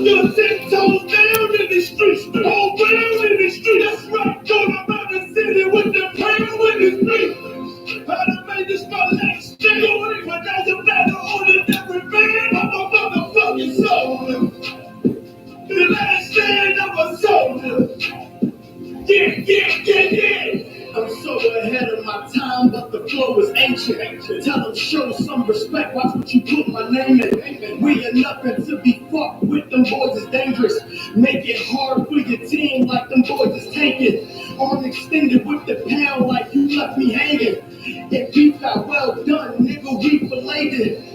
stood 10 toes down in the streets, all round in the streets. That's right, going around the city with the pound with his feet. I done made this my last stand, but that's a battle on the every man of a motherfucking soldier. The last stand of a soldier. Yeah. I'm so ahead of my time, but the flow is ancient. Tell them show some respect, watch what you put my name in. We are nothing to be fucked with, them boys is dangerous. Make it hard for your team like them boys is taking. Arm extended with the pound like you left me hanging. If beef got well done, nigga, we belated.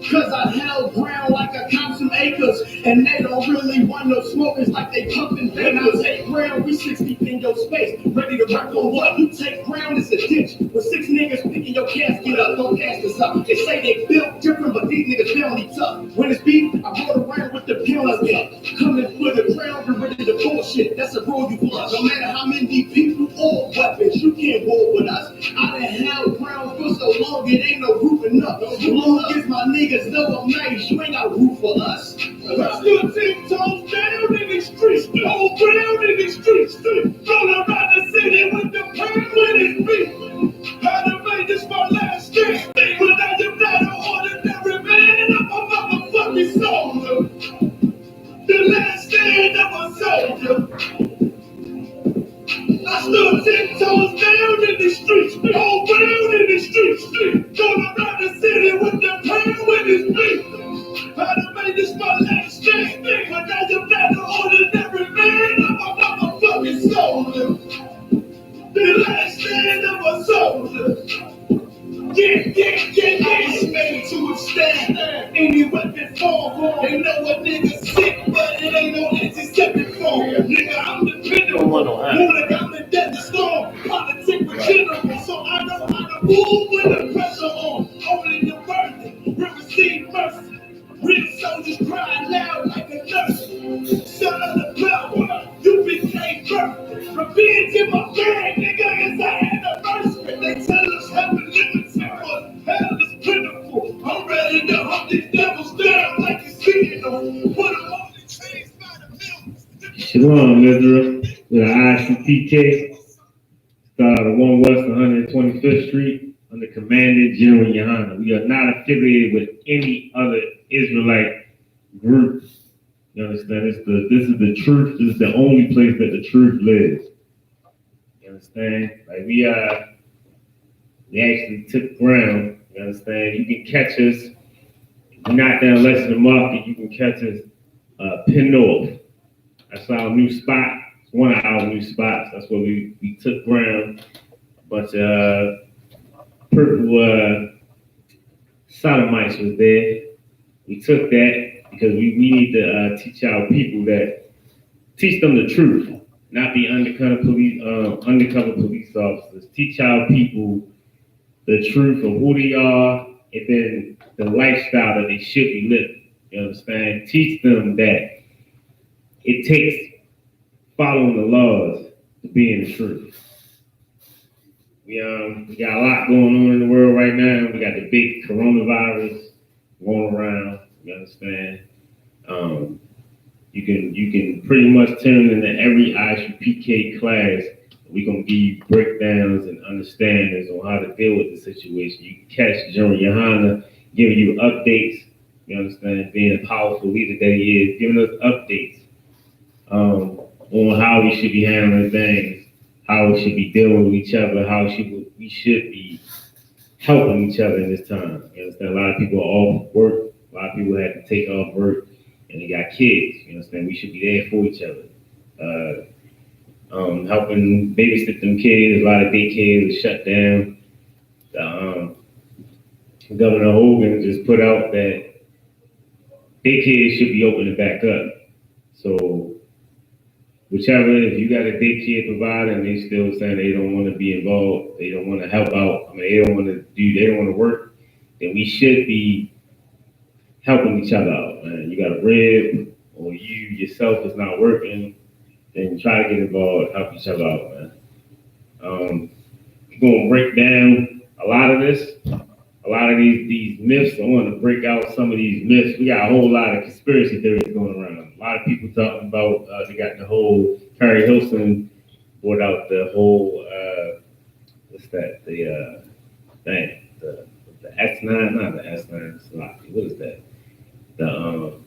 Cause I held ground like I count some acres. And they don't really want no smokers like they pumping vapors. I take ground, we 6 deep in your space. Ready to work on what? You take ground, it's a ditch. With 6 niggas picking your casket up, don't cast us up. They say they built different, but these niggas family tough. When it's beef, I rode around with the pounds up. Coming for the ground, get rid of the bullshit. That's a rule you bluff. No matter how many people or weapons, you can't war with us. I done held ground for so long, it ain't no roofing up. As long as my niggas know I'm nice, you ain't got room for us. I stood 10 toes down in the streets, all round in the streets, all around the city with the pound with his feet. I done made this my last stand, but I am not an ordinary man, I'm a motherfucking soldier. The last stand of a soldier. I stood 10 toes down in the streets, all round in the streets, all around the city with the pound with his feet. I done made this my last stand, but I am not an ordinary man, I'm a motherfucking soldier. The last stand of a soldier. Yeah. I was made to withstand any weapon form. They know a nigga sick, but it ain't no antiseptic form. Nigga, I'm dependable. Nigga, I'm the deadly storm. Politics with general, so I know how to move when the pressure on. Only the burden will receive mercy. Real soldiers cry loud like a nurse. Son of the power, you became birth. Revenge in my bag, nigga, it's an anniversary. They tell us heaven limits, but hell is pitiful. I'm ready to hunt these devils down like you see them. Put them on the chains by the millions. Shalom, Israel, with the ISUPK, started 1 West 125th Street under Commander General Yohana. We are not affiliated with any other Israelite group. You understand? This is the truth. This is the only place that the truth lives. You understand? Like we actually took ground. You understand? You can catch us. If you're not down less in the market, you can catch us Penn North. That's our new spot. It's one of our new spots. That's where we took ground. But purple sodomites was there. We took that because we need to teach our people teach them the truth, not be undercover police officers. Teach our people the truth of who they are and then the lifestyle that they should be living. You understand? Teach them that it takes following the laws to be in the truth. We got a lot going on in the world right now. We got the big coronavirus going around. You understand? You can pretty much turn into every ISUPK class. We're gonna give you breakdowns and understandings on how to deal with the situation. You can catch General Yohana giving you updates. You understand? Being a powerful leader that he is, giving us updates on how we should be handling things, how we should be dealing with each other, how we should be helping each other in this time. You understand? A lot of people are off work. A lot of people had to take off work, and they got kids. You understand? We should be there for each other. Helping babysit them kids. A lot of daycares are shut down. Governor Hogan just put out that daycares should be opening back up. So whichever, if you got a daycare provider and they still saying they don't want to be involved, they don't want to help out, they don't want to work, then we should be helping each other out, man. You got a rib or you yourself is not working, then try to get involved, help each other out, man. We're going to break down a lot of this. a lot of these myths. I want to break out some of these myths. We got a whole lot of conspiracy theories going around. A lot of people talking about they got the whole Carrie Hilson brought out the whole what's that the thing the S9, not the S9 sloppy. What is that? The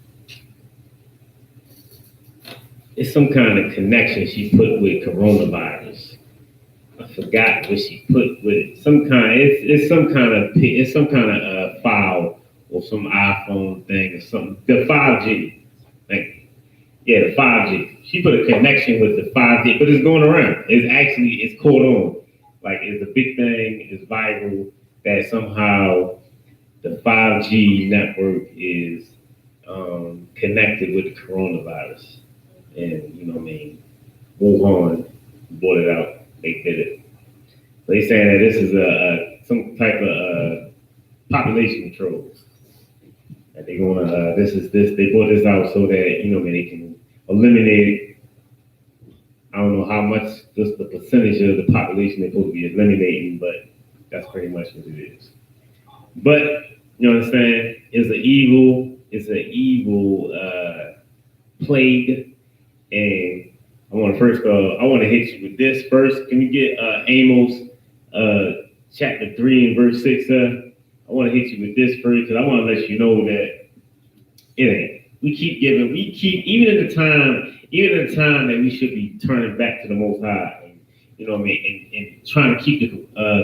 it's some kind of connection she put with coronavirus. I forgot what she put with it. It's some kind of file or some iPhone thing or something. The 5G. Thank you. Yeah, the 5G. She put a connection with the 5G, but it's going around. It's caught on. Like it's a big thing, it's viral that somehow the 5G network is connected with the coronavirus. And you know what I mean, Wuhan brought it out. They did it. So they saying that this is some type of population control. That they gonna they brought this out so that you know they can eliminate. I don't know how much just the percentage of the population they're supposed to be eliminating, but that's pretty much what it is. But you know what I'm saying? It's an evil plague, and I want to hit you with this first. Can we get Amos chapter 3 and verse 6? I want to hit you with this first because I want to let you know that it ain't. Even in the time that we should be turning back to the Most High, and, you know what I mean, and trying to keep the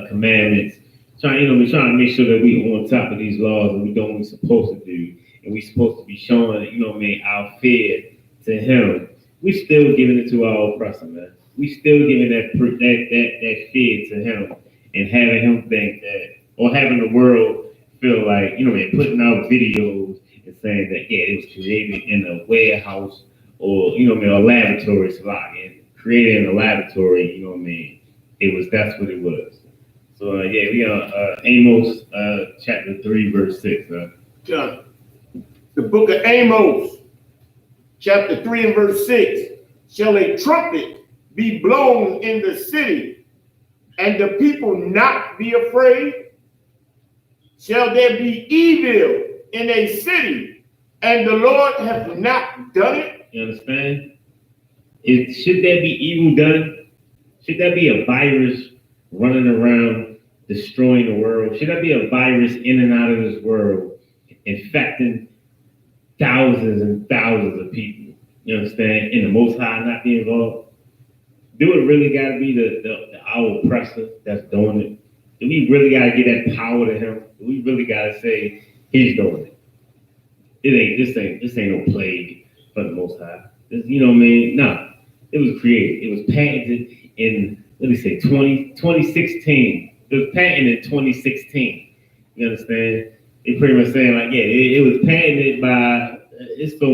commandments, trying to make sure that we on top of these laws and we doing what we're supposed to do, and we're supposed to be showing, you know what I mean, our fear to Him. We still giving it to our oppressor, man. We still giving that fear to Him, and having Him think that, or having the world feel like, you know, man, putting out videos and saying that it was created in a warehouse or you know, man, a laboratory. It's and created in a laboratory. You know what I mean? That's what it was. So we got Amos chapter 3 verse 6. The book of Amos, chapter 3 and verse 6. Shall a trumpet be blown in the city, and the people not be afraid? Shall there be evil in a city, and the Lord have not done it? You understand? Should there be evil done? Should there be a virus running around destroying the world? Should there be a virus in and out of this world infecting thousands and thousands of people? You understand? And the Most High not be involved? Do it really got to be our oppressor that's doing it? Do we really got to give that power to him? Do we really got to say he's doing it? This ain't no plague from the Most High. You know what I mean? No, it was created. It was patented in 2016. It was patented in 2016. You understand? They pretty much saying like, it was patented by. It's so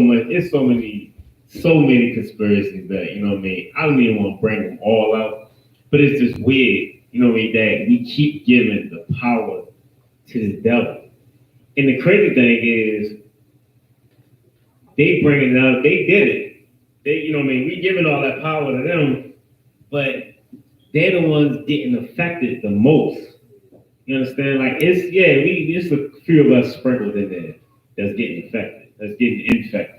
many conspiracies that you know what I mean. I don't even want to bring them all out, but it's just weird. You know what I mean? That we keep giving the power to the devil. And the crazy thing is, they bring it up. They did it. You know what I mean? We giving all that power to them, but they're the ones getting affected the most. You understand? Like it's a few of us sprinkled in there that's getting affected, that's getting infected.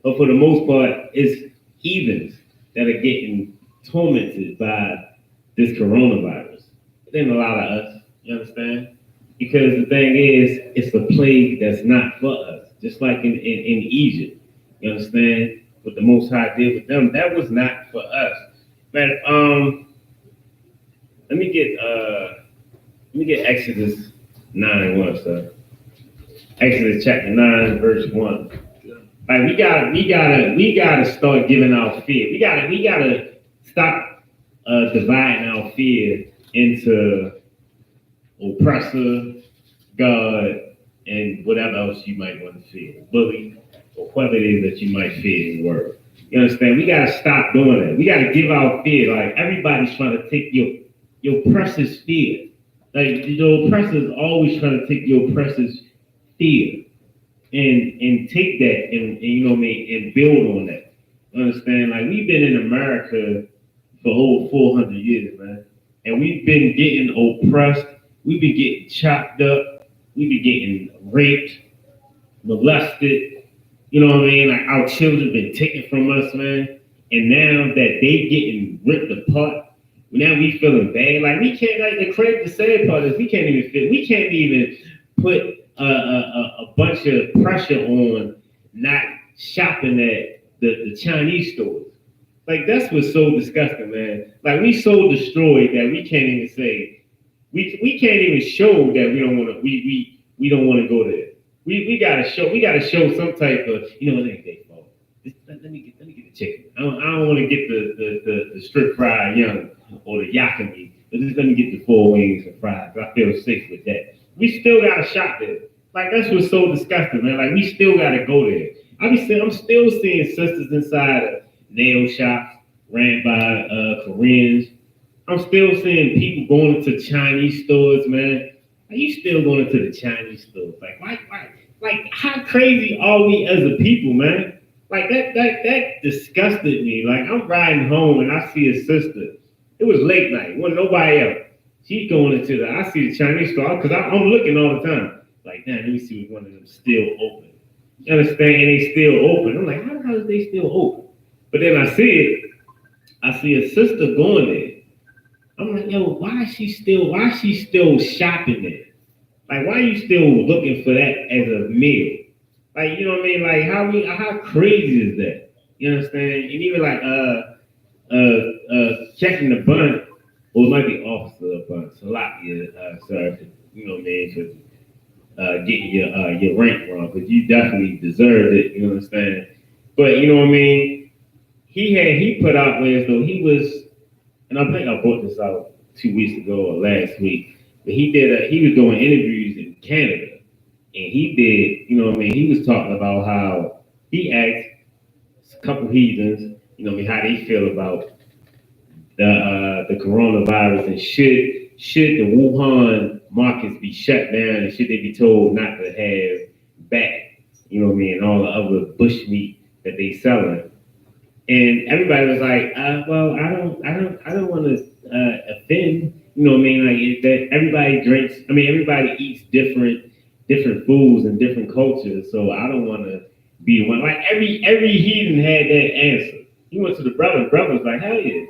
But for the most part, it's heathens that are getting tormented by this coronavirus. It ain't a lot of us. You understand? Because the thing is, it's a plague that's not for us. Just like in Egypt, you understand? What the Most High did with them, that was not for us. But let me get Exodus 9:1, sir. Exodus chapter 9, verse 1. Like we gotta start giving our fear. We gotta stop dividing our fear into oppressor, God, and whatever else you might want to fear, bully, or whatever it is that you might fear in the world. You understand? We gotta stop doing that. We gotta give our fear. Like everybody's trying to take your oppressor's fear. Like the oppressor's always trying to take your oppressor's fear and take that and you know what I mean, and build on that. You understand? Like we've been in America for over 400 years, man, and we've been getting oppressed We be getting chopped up. We be getting raped, molested. You know what I mean? Like our children been taken from us, man. And now that they getting ripped apart, now we feeling bad. Like we can't. Like the sad part is we can't even fit. We can't even put a bunch of pressure on not shopping at the Chinese stores. Like that's what's so disgusting, man. Like we so destroyed that we can't even say we can't even show that we don't want to we don't want to go there. We gotta show some type of it ain't their fault. Let me get the chicken. I don't want to get the strip fried young or the yakami, but just let me get the 4 wings and fries. I feel safe with that. We still gotta shop there. Like that's what's so disgusting, man. Like we still gotta go there. I'm still seeing sisters inside of nail shops ran by Koreans. I'm still seeing people going into Chinese stores, man. Are you still going into the Chinese stores? Like, how crazy are we as a people, man? Like that disgusted me. Like I'm riding home and I see a sister. It was late night, wasn't nobody else. She's going into I see the Chinese store because I'm looking all the time. Like, damn, let me see if one of them still open. You understand? And they still open. I'm like, how the hell is they still open? But then I see a sister going there. I'm like, yo, why is she still shopping there? Like, why are you still looking for that as a meal? Like, you know what I mean? Like, how crazy is that? You understand? And even like, checking the bun, or it might be officer bun, Salapia, sir, you know what I mean, for getting your rank wrong, because you definitely deserved it. You understand? But you know what I mean? He put out ways though he was, and I think I brought this out 2 weeks ago or last week. But he was doing interviews in Canada, and he did, you know what I mean. He was talking about how he asked a couple heathens, you know what I mean, how they feel about the coronavirus and should the Wuhan markets be shut down and should they be told not to have back, you know what I mean, and all the other bush meat that they selling. And everybody was like, well, I don't want to offend. You know what I mean? Like that everybody drinks. I mean, everybody eats different foods and different cultures. So I don't want to be one. Like every heathen had that answer. He went to the brother. Brother was like, hell yeah,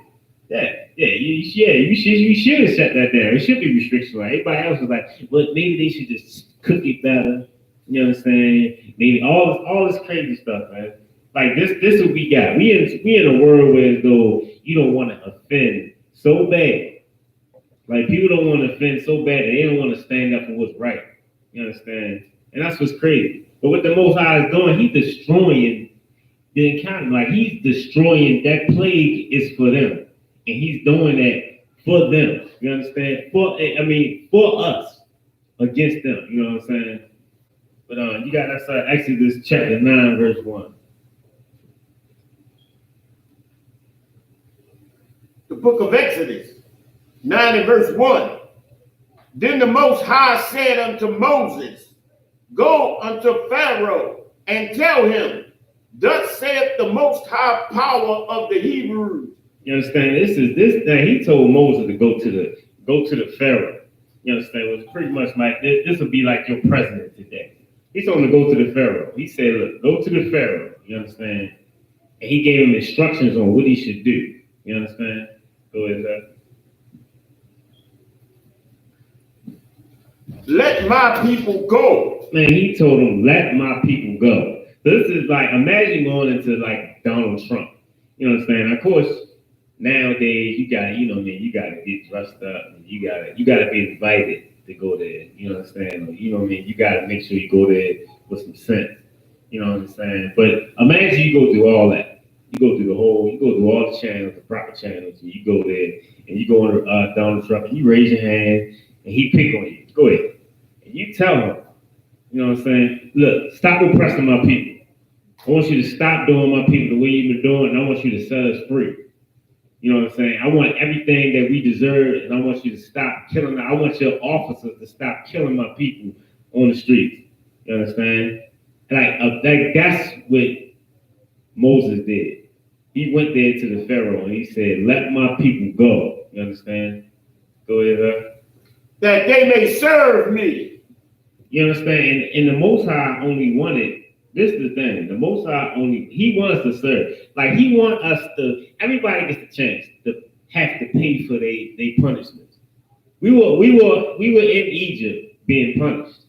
you should have shut that down. It should be restriction. Like everybody else was like, well, maybe they should just cook it better. You know what I'm saying? Maybe all this crazy stuff, man. Like this what we got. We in a world where as though you don't want to offend so bad. Like people don't want to offend so bad that they don't want to stand up for what's right. You understand? And that's what's crazy. But what the Most High is doing, He's destroying the encounter. Like He's destroying that plague is for them, and He's doing that for them. You understand? For us against them. You know what I'm saying? But you got that's Exodus chapter 9, verse 1. The book of Exodus, 9 and verse 1. Then the Most High said unto Moses, go unto Pharaoh and tell him, thus saith the Most High power of the Hebrews. You understand? This thing he told Moses to go to the Pharaoh. You understand? It was pretty much like this would be like your president today. He told him to go to the Pharaoh. He said, look, go to the Pharaoh. You understand? And he gave him instructions on what he should do. You understand? Go ahead, sir. Let my people go. Man, he told him, let my people go. So this is like, imagine going into like Donald Trump. You know what I'm saying? Of course, nowadays you gotta get dressed up and you gotta be invited to go there. You know what I'm saying? Or, you know what I mean? You gotta make sure you go there with some sense. You know what I'm saying? But imagine you go through all that. You go through all the channels, the proper channels, and you go there and you go on Donald Trump and you raise your hand and he pick on you. Go ahead. And you tell him, you know what I'm saying? Look, stop oppressing my people. I want you to stop doing my people the way you've been doing, and I want you to set us free. You know what I'm saying? I want everything that we deserve, and I want you to stop killing. I want your officers to stop killing my people on the streets. You understand? That's what Moses did. He went there to the Pharaoh and he said, let my people go. You understand? Go ahead, that they may serve me. You understand? And the Most High only wanted, this is the thing, the Most High only, he wants to serve. Like he want us to, everybody gets the chance to have to pay for their punishments. We were in Egypt being punished.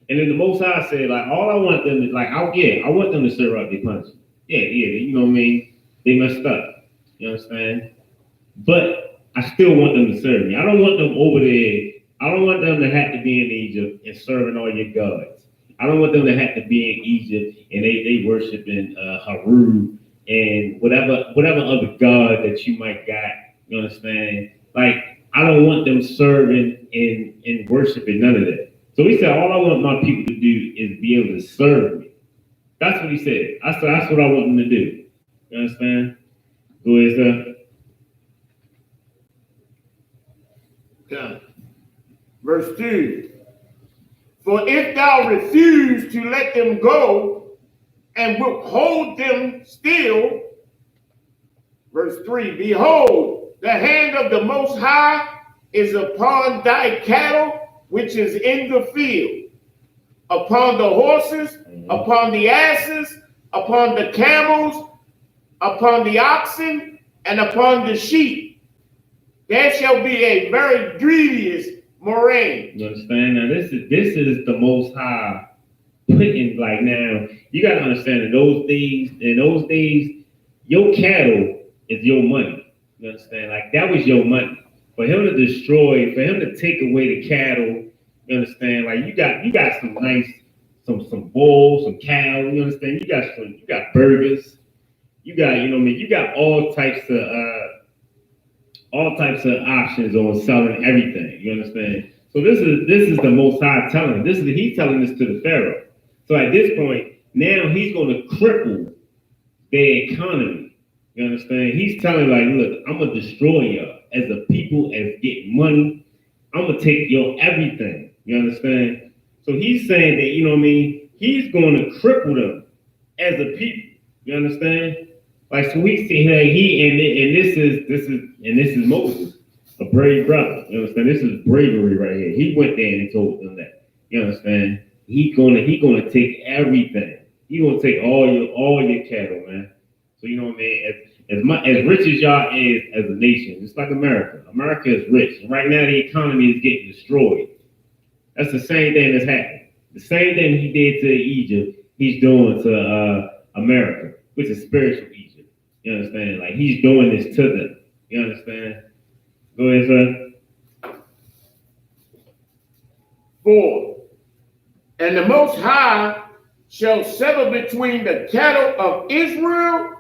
And then the Most High said, like, all I want them is like, I want them to serve out their punishment. Yeah, you know what I mean? They messed up. You understand? But I still want them to serve me. I don't want them over there. I don't want them to have to be in Egypt and serving all your gods. I don't want them to have to be in Egypt and they worshiping Haru and whatever other god that you might got. You understand? Like, I don't want them serving and worshiping none of that. So he said, all I want my people to do is be able to serve me. That's what he said. I said, that's what I want them to do. You understand? Go ahead, sir. Okay. Verse 2. For if thou refuse to let them go and withhold them still, verse 3, behold, the hand of the Most High is upon thy cattle, which is in the field, upon the horses, upon the asses, upon the camels, upon the oxen, and upon the sheep. There shall be a very grievous moraine. You understand? Now this is the Most High putting, like, now you gotta understand in those days, your cattle is your money. You understand? Like that was your money. For him to destroy, for him to take away the cattle, you understand? Like you got some nice, some bulls, some cows, you understand? You got burgers, you got, you know what I mean, you got all types of options on selling everything. You understand? So this is the Most High telling. He's telling this to the Pharaoh. So at this point, now he's going to cripple their economy. You understand? He's telling, like, look, I'm gonna destroy y'all as a people, as getting money. I'm gonna take your everything. You understand? So he's saying that, you know what I mean? He's going to cripple them as a people. You understand? Like, so we see here, this is Moses, a brave brother. You understand? This is bravery right here. He went there and he told them that. You understand? He gonna take everything. He gonna take all your cattle, man. So you know what I mean? As rich as y'all is as a nation, just like America. America is rich. And right now the economy is getting destroyed. That's the same thing that's happening. The same thing he did to Egypt, he's doing to America, which is spiritual Egypt. You understand? Like he's doing this to them. You understand? Go ahead, sir. 4. And the Most High shall settle between the cattle of Israel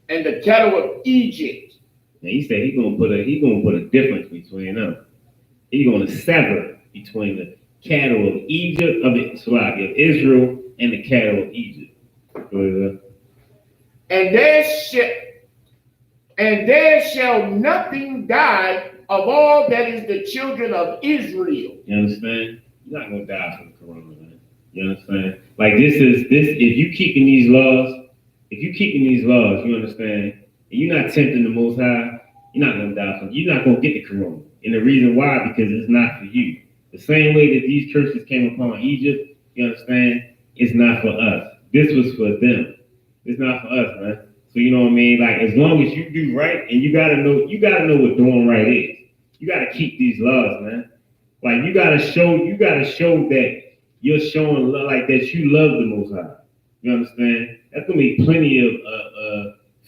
and the cattle of Egypt. Now he said he's gonna put a difference between them. He's gonna sever between the cattle of Egypt, of Israel, and the cattle of Egypt. And there shall nothing die of all that is the children of Israel. You understand? You're not gonna die from the corona, man. You understand? Like this, if you keeping these laws, you understand, and you're not tempting the Most High, you're not gonna die from. You're not gonna get the corona. And the reason why, because it's not for you. The same way that these curses came upon Egypt, you understand, it's not for us. This was for them. It's not for us, man. So you know what I mean? Like as long as you do right, and you gotta know what doing right is. You gotta keep these laws, man. Like you gotta show that you're showing love, like that you love the Most High. You understand? That's gonna be plenty of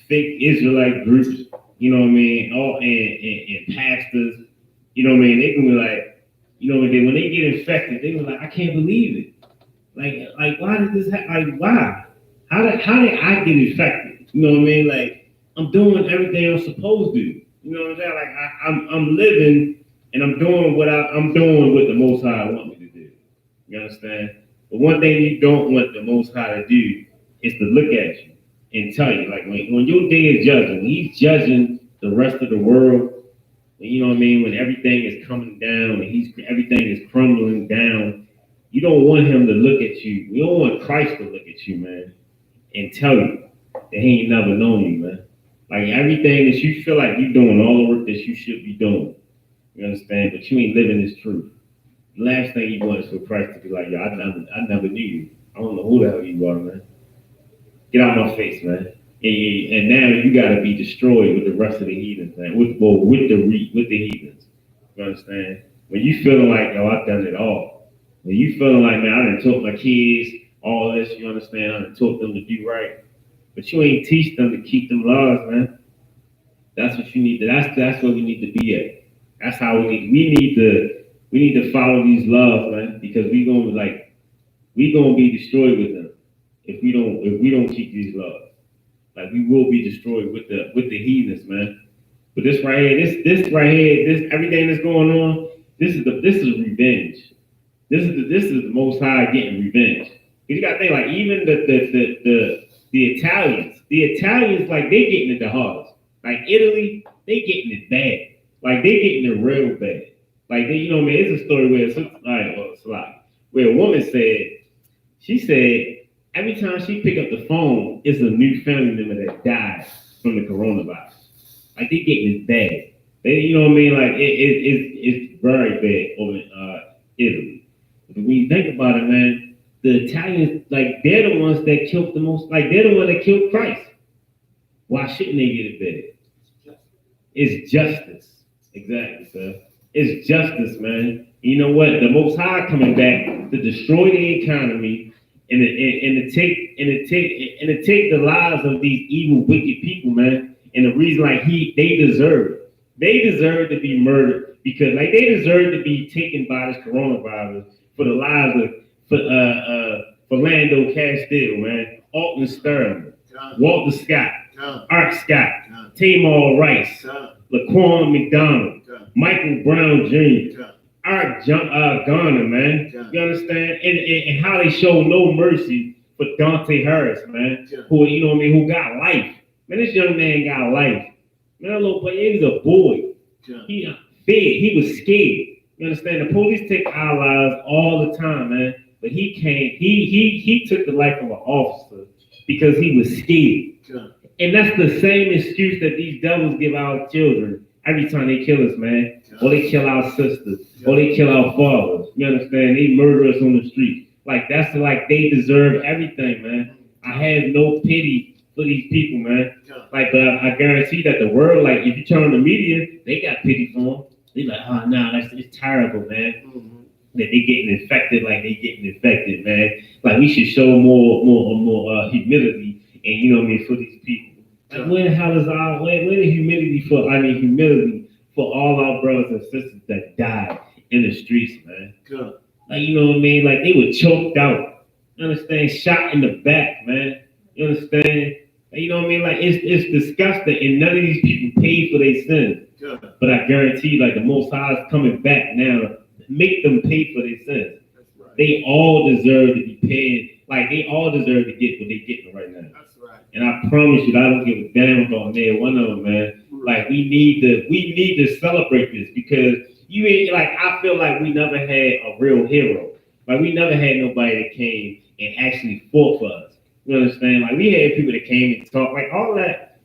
fake Israelite groups. You know what I mean? All and pastors. You know what I mean? They can be like, you know, when they get infected, they be like, I can't believe it. Like why did this happen? Like why? How did I get infected? You know what I mean? Like I'm doing everything I'm supposed to. You know what I'm saying? Like I'm living and I'm doing what the Most High want me to do. You understand? But one thing you don't want the Most High to do is to look at you and tell you, like when your day is judging, when he's judging the rest of the world, you know what I mean? When everything is coming down and everything is crumbling down, you don't want him to look at you. You don't want Christ to look at you, man, and tell you that he ain't never known you, man. Like everything that you feel like you're doing, all the work that you should be doing. You understand? But you ain't living this truth. The last thing you want is for Christ to be like, yo, I never knew you. I don't know who the hell you are, man. Get out of my face, man. And now you got to be destroyed with the rest of the heathens, man. With the heathens. You understand? When you feeling like, yo, I've done it all. When you feeling like, man, I done taught my kids all this, you understand? I done taught them to do right. But you ain't teach them to keep them laws, man. That's what you need to, that's where we need to be at. That's how we need to follow these laws, man, because we gonna be destroyed with them if we don't keep these laws. Like we will be destroyed with the heathens, man. But this right here, this right here, this everything that's going on, this is revenge. This is the Most High getting revenge. Cause you gotta think like even the Italians like they getting it the hardest. Like Italy, they getting it bad. Like they getting it real bad. Like they, you know what I mean? It's a story where a woman she said every time she pick up the phone, it's a new family member that died from the coronavirus. Like they getting it bad. They, you know what I mean? Like it's very bad over in Italy. But when you think about it, man, the Italians, like they're the ones that killed the most. Like they're the one that killed Christ. Why shouldn't they get it better? It's justice. Exactly, sir. It's justice, man. You know what? The Most High coming back to destroy the economy and to take the lives of these evil, wicked people, man. And the reason, like they deserve to be murdered because, like, they deserve to be taken by this coronavirus for the lives of Philando Castile, man, Alton Sterling, Walter Scott, Art Scott, Tamar Rice, Laquan McDonald, Michael Brown Jr., Art Garner, man. You understand? And how they show no mercy for Dante Harris, man, who, you know what I mean, who got life. Man, this young man got life. Man, that little boy, he was a boy. He fed. He was scared. You understand? The police take our lives all the time, man. But he came. He took the life of an officer because he was scared. And that's the same excuse that these devils give our children every time they kill us, man. Or they kill our sisters. Or they kill our fathers. You understand? They murder us on the street. Like that's like they deserve everything, man. I have no pity for these people, man. Like, but I guarantee that the world, like, if you turn on the media, they got pity for them. They like, oh no, it's terrible, man. That they getting infected, like they getting infected, man. Like we should show more humility, and you know what I mean, for these people. Like, where the hell is where the humility for? I mean, humility for all our brothers and sisters that died in the streets, man. Like, you know what I mean? Like they were choked out. You understand? Shot in the back, man. You understand? You know what I mean? Like it's disgusting, and none of these people paid for their sins. But I guarantee, like the Most High is coming back now to make them pay for their sins. Right. They all deserve to be paid. Like they all deserve to get what they're getting right now. That's right. And I promise you, I don't give a damn about near one of them, man. Like we need to celebrate this because you ain't like I feel like we never had a real hero. Like we never had nobody that came and actually fought for us. You understand? Like we had people that came and talked, like all that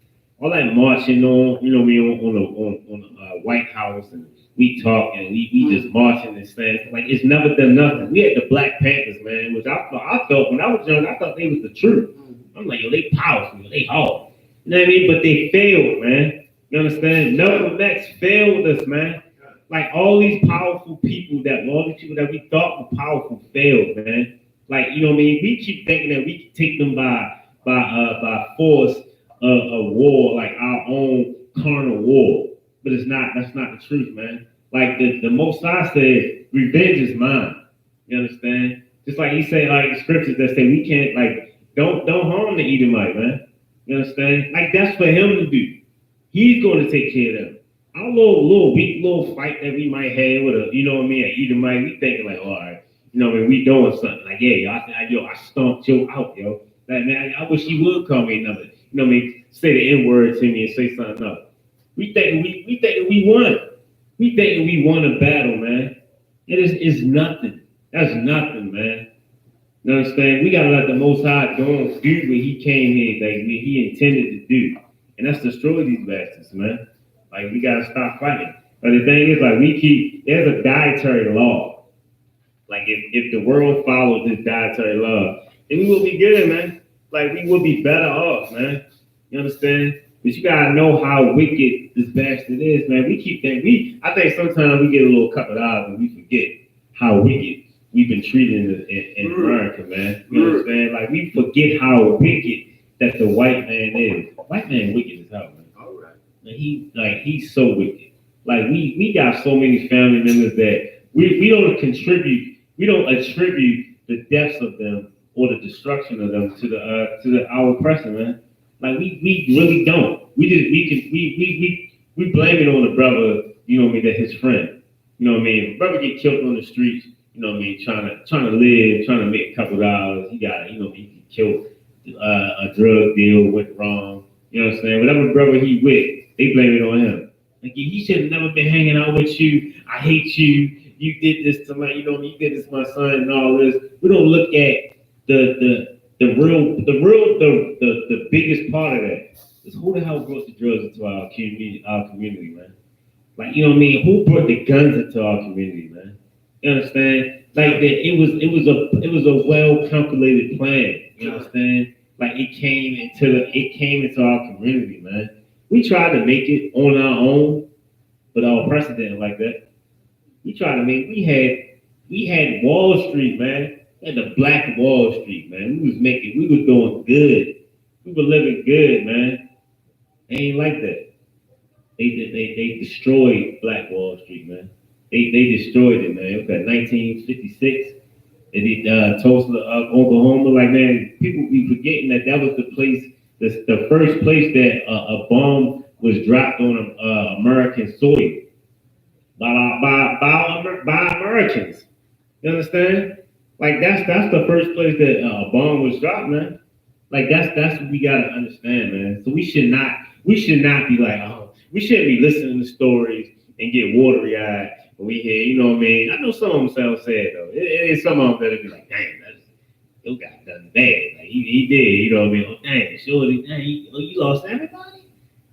marching on, you know what I mean, on the White House, and we talk and we just marching and saying like it's never done nothing. We had the Black Panthers, man, which I felt when I was young, I thought they was the truth. I'm like, yo, they powerful, they hard. You know what I mean? But they failed, man. You understand? Malcolm X failed us, man. Like all these powerful people all these people that we thought were powerful failed, man. Like, you know what I mean? We keep thinking that we can take them by force of war, like our own carnal war. But that's not the truth, man. Like the Most High said, revenge is mine. You understand? Just like he said, like the scriptures that say we can't, like, don't harm the Edomite, man. You understand? Like that's for him to do. He's going to take care of them. Our little fight that we might have with a, you know what I mean, an Edomite, we thinking like, all right. You know, when we doing something like, yeah, I stomped you out, yo. Like, man, I wish you would call me another. You know what I mean? Say the N-word to me and say something else. We think we won. We think we won a battle, man. It's nothing. That's nothing, man. You understand? We gotta let the Most High do what he came here, like what he intended to do, and that's destroy these bastards, man. Like we gotta stop fighting. But the thing is, like there's a dietary law. Like if the world followed this dietary law, then we will be good, man. Like we will be better off, man. You understand? But you gotta know how wicked this bastard is, man. We keep thinking I think sometimes we get a little couple of dollars and we forget how wicked we've been treated in America, man. You understand? Like we forget how wicked that the white man is. White man wicked as hell, man. All right. Man, he's so wicked. Like we got so many family members that we don't contribute, we don't attribute the deaths of them or the destruction of them to our oppressor, man. Like we really don't. We blame it on the brother, you know what I mean, that's his friend. You know what I mean? If a brother get killed on the streets, you know what I mean, trying to live, trying to make a couple dollars, he got, you know, he get killed, a drug deal went wrong. You know what I'm saying? Whatever brother he with, they blame it on him. Like he should have never been hanging out with you. I hate you. You did this to my, you know, you did this to my son and all this. We don't look at the biggest part of that is who the hell brought the drugs into our community, man. Like, you know what I mean? Who brought the guns into our community, man? You understand? Like that, it was a well calculated plan. You understand? Like it came into our community, man. We tried to make it on our own, but our oppressor didn't like that. We had Wall Street, man. We had the Black Wall Street, man. We was doing good. We were living good, man. They ain't like that. They destroyed Black Wall Street, man. They destroyed it, man. It was at 1956. They did Tulsa, Oklahoma. Like, man, people be forgetting that was the place, the first place that a bomb was dropped on American soil by Americans. You understand? Like that's the first place that a bomb was dropped, man. Like that's what we gotta understand, man. So we should not be like, oh, we shouldn't be listening to stories and get watery eyed when we hear, you know what I mean? I know some of them sound sad though. It some of them that'll be like, dang, your guy done bad. Like he did, you know what I mean? Oh, dang, surely, dang, you lost everybody?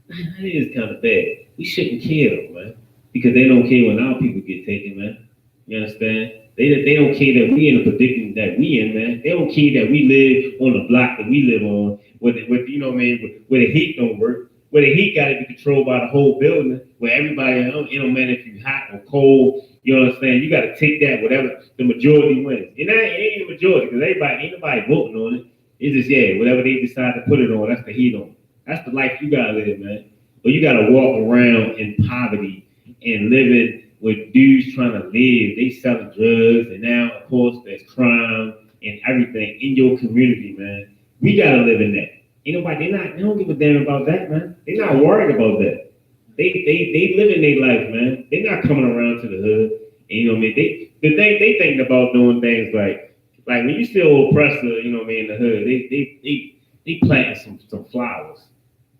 That is kind of bad. We shouldn't care though, man. Because they don't care when our people get taken, man. You understand? They don't care that we in the predicament that we in, man. They don't care that we live on the block that we live on, with you know what I mean, where the heat don't work, where the heat got to be controlled by the whole building, where everybody, it don't matter if you hot or cold, you know what I'm saying? You got to take that, whatever the majority wins. It ain't the majority, because ain't nobody voting on it. It's just, yeah, whatever they decide to put it on, that's the heat on. That's the life you got to live, man. Or you got to walk around in poverty and living with dudes trying to live. They selling drugs, and now, of course, there's crime and everything in your community, man. We gotta live in that. Ain't nobody, they don't give a damn about that, man. They not worried about that. They living their life, man. They not coming around to the hood. And you know what I mean? They thinking about doing things like when you still oppressor, you know what I mean, in the hood, they planting some flowers.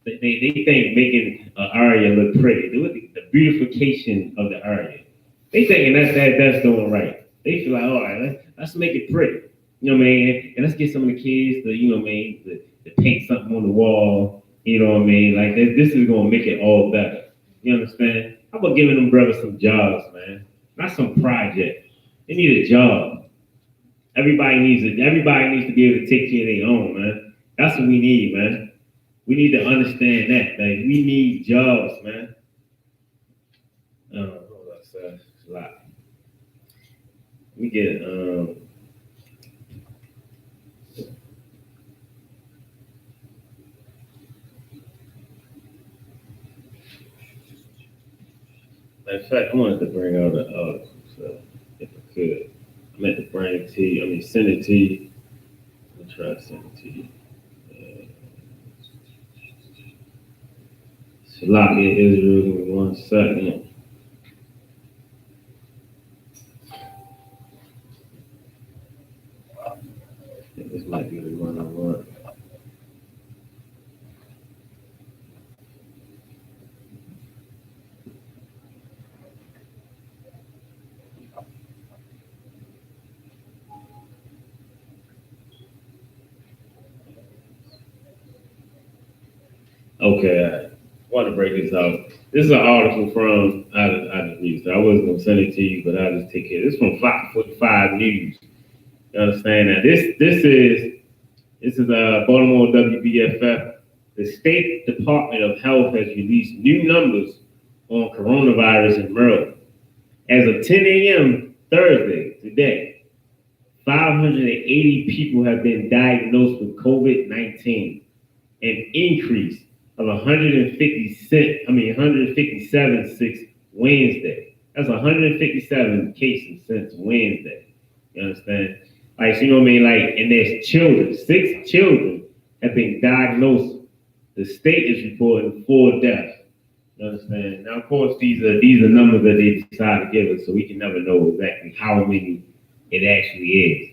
They think making an area look pretty. They look at the beautification of the area. They thinking that's doing right. They feel like, all right, let's make it pretty. You know what I mean? And let's get some of the kids to, you know what I mean, to paint something on the wall. You know what I mean? Like this is gonna make it all better. You understand? How about giving them brothers some jobs, man? Not some project. They need a job. Everybody needs it. Everybody needs to be able to take care of their own, man. That's what we need, man. We need to understand that. Like, we need jobs, man. Hold on, sir. It's a lot. Let me get in fact, I wanted to bring out an article, so if I could. I meant to bring it to you. I mean, send it to you. Let me try to send it to you. Salakia Israel, give me 1 second. I think this might be the one I want. Okay, I want to break this out. This is an article from out of news. So I wasn't gonna send it to you, but I'll just take it. This is from Fox 45 News. You understand that? This is Baltimore WBFF. The State Department of Health has released new numbers on coronavirus in Maryland. As of 10 a.m. Thursday, today, 580 people have been diagnosed with COVID-19, an increase of 157 since Wednesday. That's 157 cases since Wednesday. You understand? Like, you know what I mean? Like, and there's children, 6 children have been diagnosed. The state is reporting 4 deaths. You understand? Now, of course, these are numbers that they decide to give us, so we can never know exactly how many it actually is.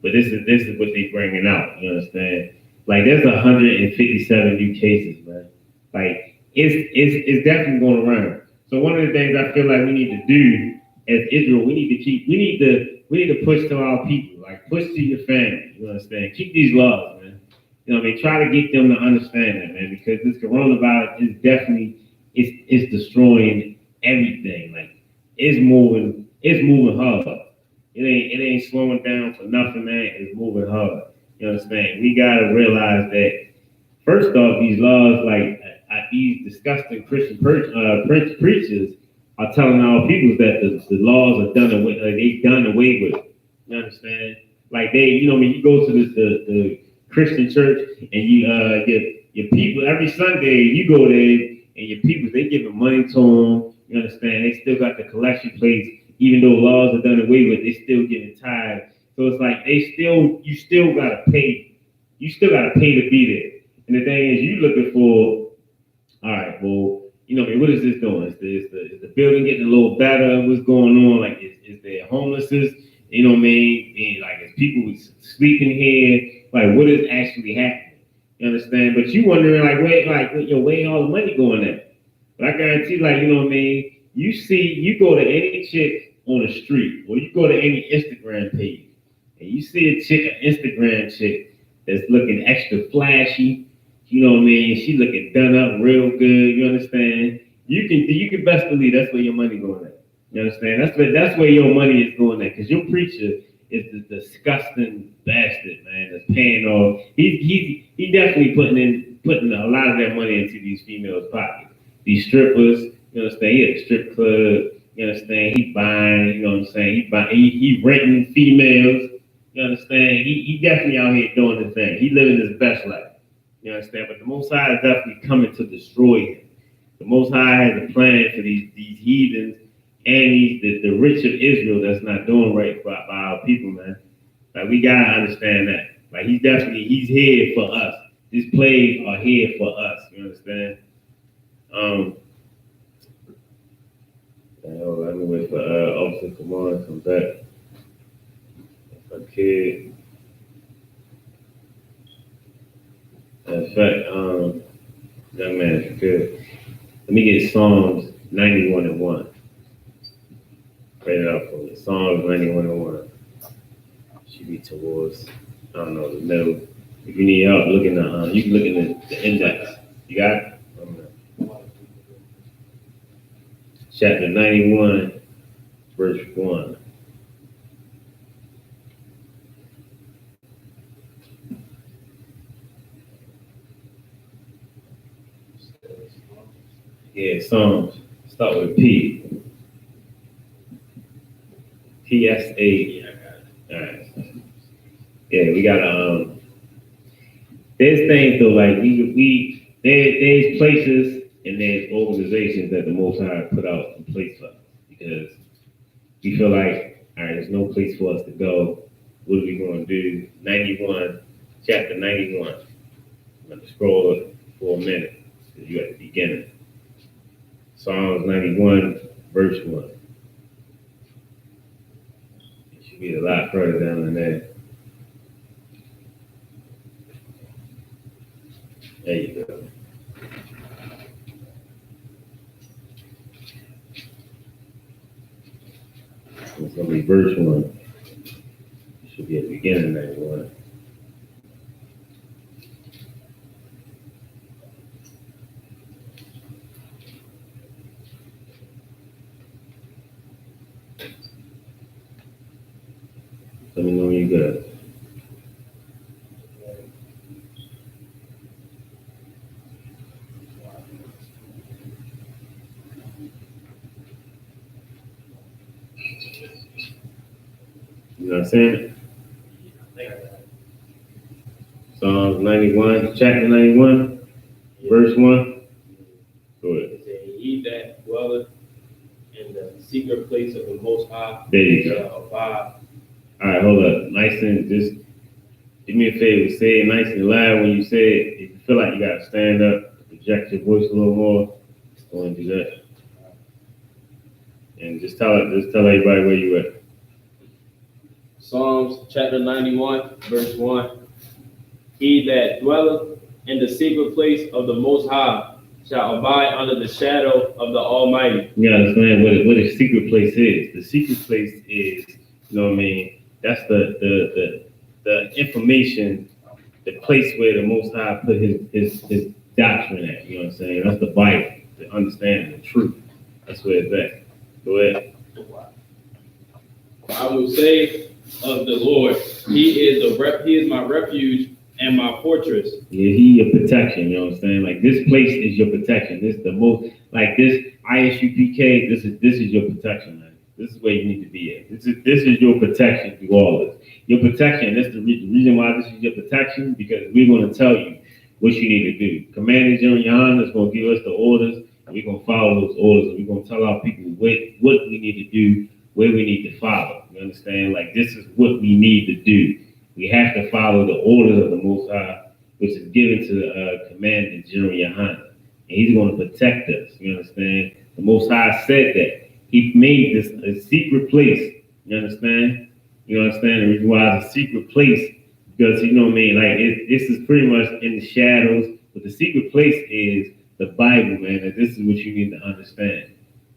But this is what they're bringing out. You understand? Like, there's 157 new cases, man. Like, it's definitely going around. So one of the things I feel like we need to do as Israel, we need to push to our people, like push to your family. You understand? Keep these laws, man. You know what I mean? Try to get them to understand that, man, because this coronavirus is definitely it's destroying everything. Like, it's moving hard. It ain't slowing down for nothing, man. It's moving hard. You understand? We gotta realize that first off, these laws, like these disgusting Christian preachers, are telling our people that the laws are done away. They done away with. You understand? Like you know, when you go to the Christian church and you your people every Sunday, you go there and your people they giving money to them. You understand? They still got the collection plates, even though laws are done away with. They still getting tired. So it's like you still gotta pay. You still gotta pay to be there. And the thing is, you looking for, all right, well, you know, I mean, what is this doing? Is the building getting a little better? What's going on? Like, is there homelessness? You know what I mean? Like, is people sleeping here? Like, what is actually happening? You understand? But you wondering, where all the money going at? But I guarantee, like, you know what I mean? You go to any chick on the street, or you go to any Instagram page, and you see a chick, an Instagram chick, that's looking extra flashy. You know what I mean? She looking done up real good. You understand? You can best believe that's where your money going at. You understand? That's where your money is going at. Because your preacher is the disgusting bastard, man. That's paying off. He definitely putting a lot of that money into these females' pockets. These strippers. You understand? He at a strip club. You understand? He buying. You know what I'm saying? He renting females. You understand? He definitely out here doing his thing. He living his best life. You understand? But the Most High is definitely coming to destroy him. The Most High has a plan for these heathens and the rich of Israel that's not doing right by our people, man. Like, we gotta understand that. Like, he's here for us. These plagues are here for us. You understand? Let me wait for Isupkbmore to come back. Okay. In fact, young man, if you could, let me get Psalms 91 and 1. Write it out for me. Psalms 91 and 1. Should be towards, I don't know, the middle. If you need help, you can look in the index. You got it? Chapter 91, verse 1. Yeah, Psalms. Start with P. PSA. All right. Yeah, we got there's things though, like there's places and there's organizations that the Most High put out in place for us because we feel like, all right, there's no place for us to go. What are we going to do? 91, chapter 91. I'm going to scroll for a minute because you're at the beginning. Psalms 91, verse 1. It should be a lot further down than that. There you go. It's going to be verse 1. It should be at the beginning of 91. you good. You know what I'm saying? Psalms 91, chapter 91, verse 1. Go ahead. It says, "He that dwelleth in the secret place of the Most High There you go. shall abide." All right, hold up. Nice and just do me a favor. Say it nice and loud when you say it. If you feel like you got to stand up, project your voice a little more, go and do that. And just tell everybody where you at. Psalms chapter 91, verse 1. "He that dwelleth in the secret place of the Most High shall abide under the shadow of the Almighty." You gotta understand what a secret place is. The secret place is, you know what I mean? That's the information, the place where the Most High put his doctrine at. You know what I'm saying? That's the Bible, the understanding, the truth. That's where it's at. Go ahead. I will say of the Lord, He is my refuge and my fortress. Yeah, he your protection, you know what I'm saying? Like this place is your protection. This the most like this ISUPK, this is your protection, man. This is where you need to be at. This is your protection through all this. Your protection, that's the reason why this is your protection, because we're gonna tell you what you need to do. Commander General Yohana is gonna give us the orders, and we're gonna follow those orders, and we're gonna tell our people what we need to do, where we need to follow. You understand? Like this is what we need to do. We have to follow the orders of the Most High, which is given to the Commander General Yohana. And he's going to protect us. You understand? The Most High said that. He made this a secret place. You understand? You understand? The reason why it's a secret place, because, you know what I mean? Like, this is pretty much in the shadows. But the secret place is the Bible, man. And this is what you need to understand.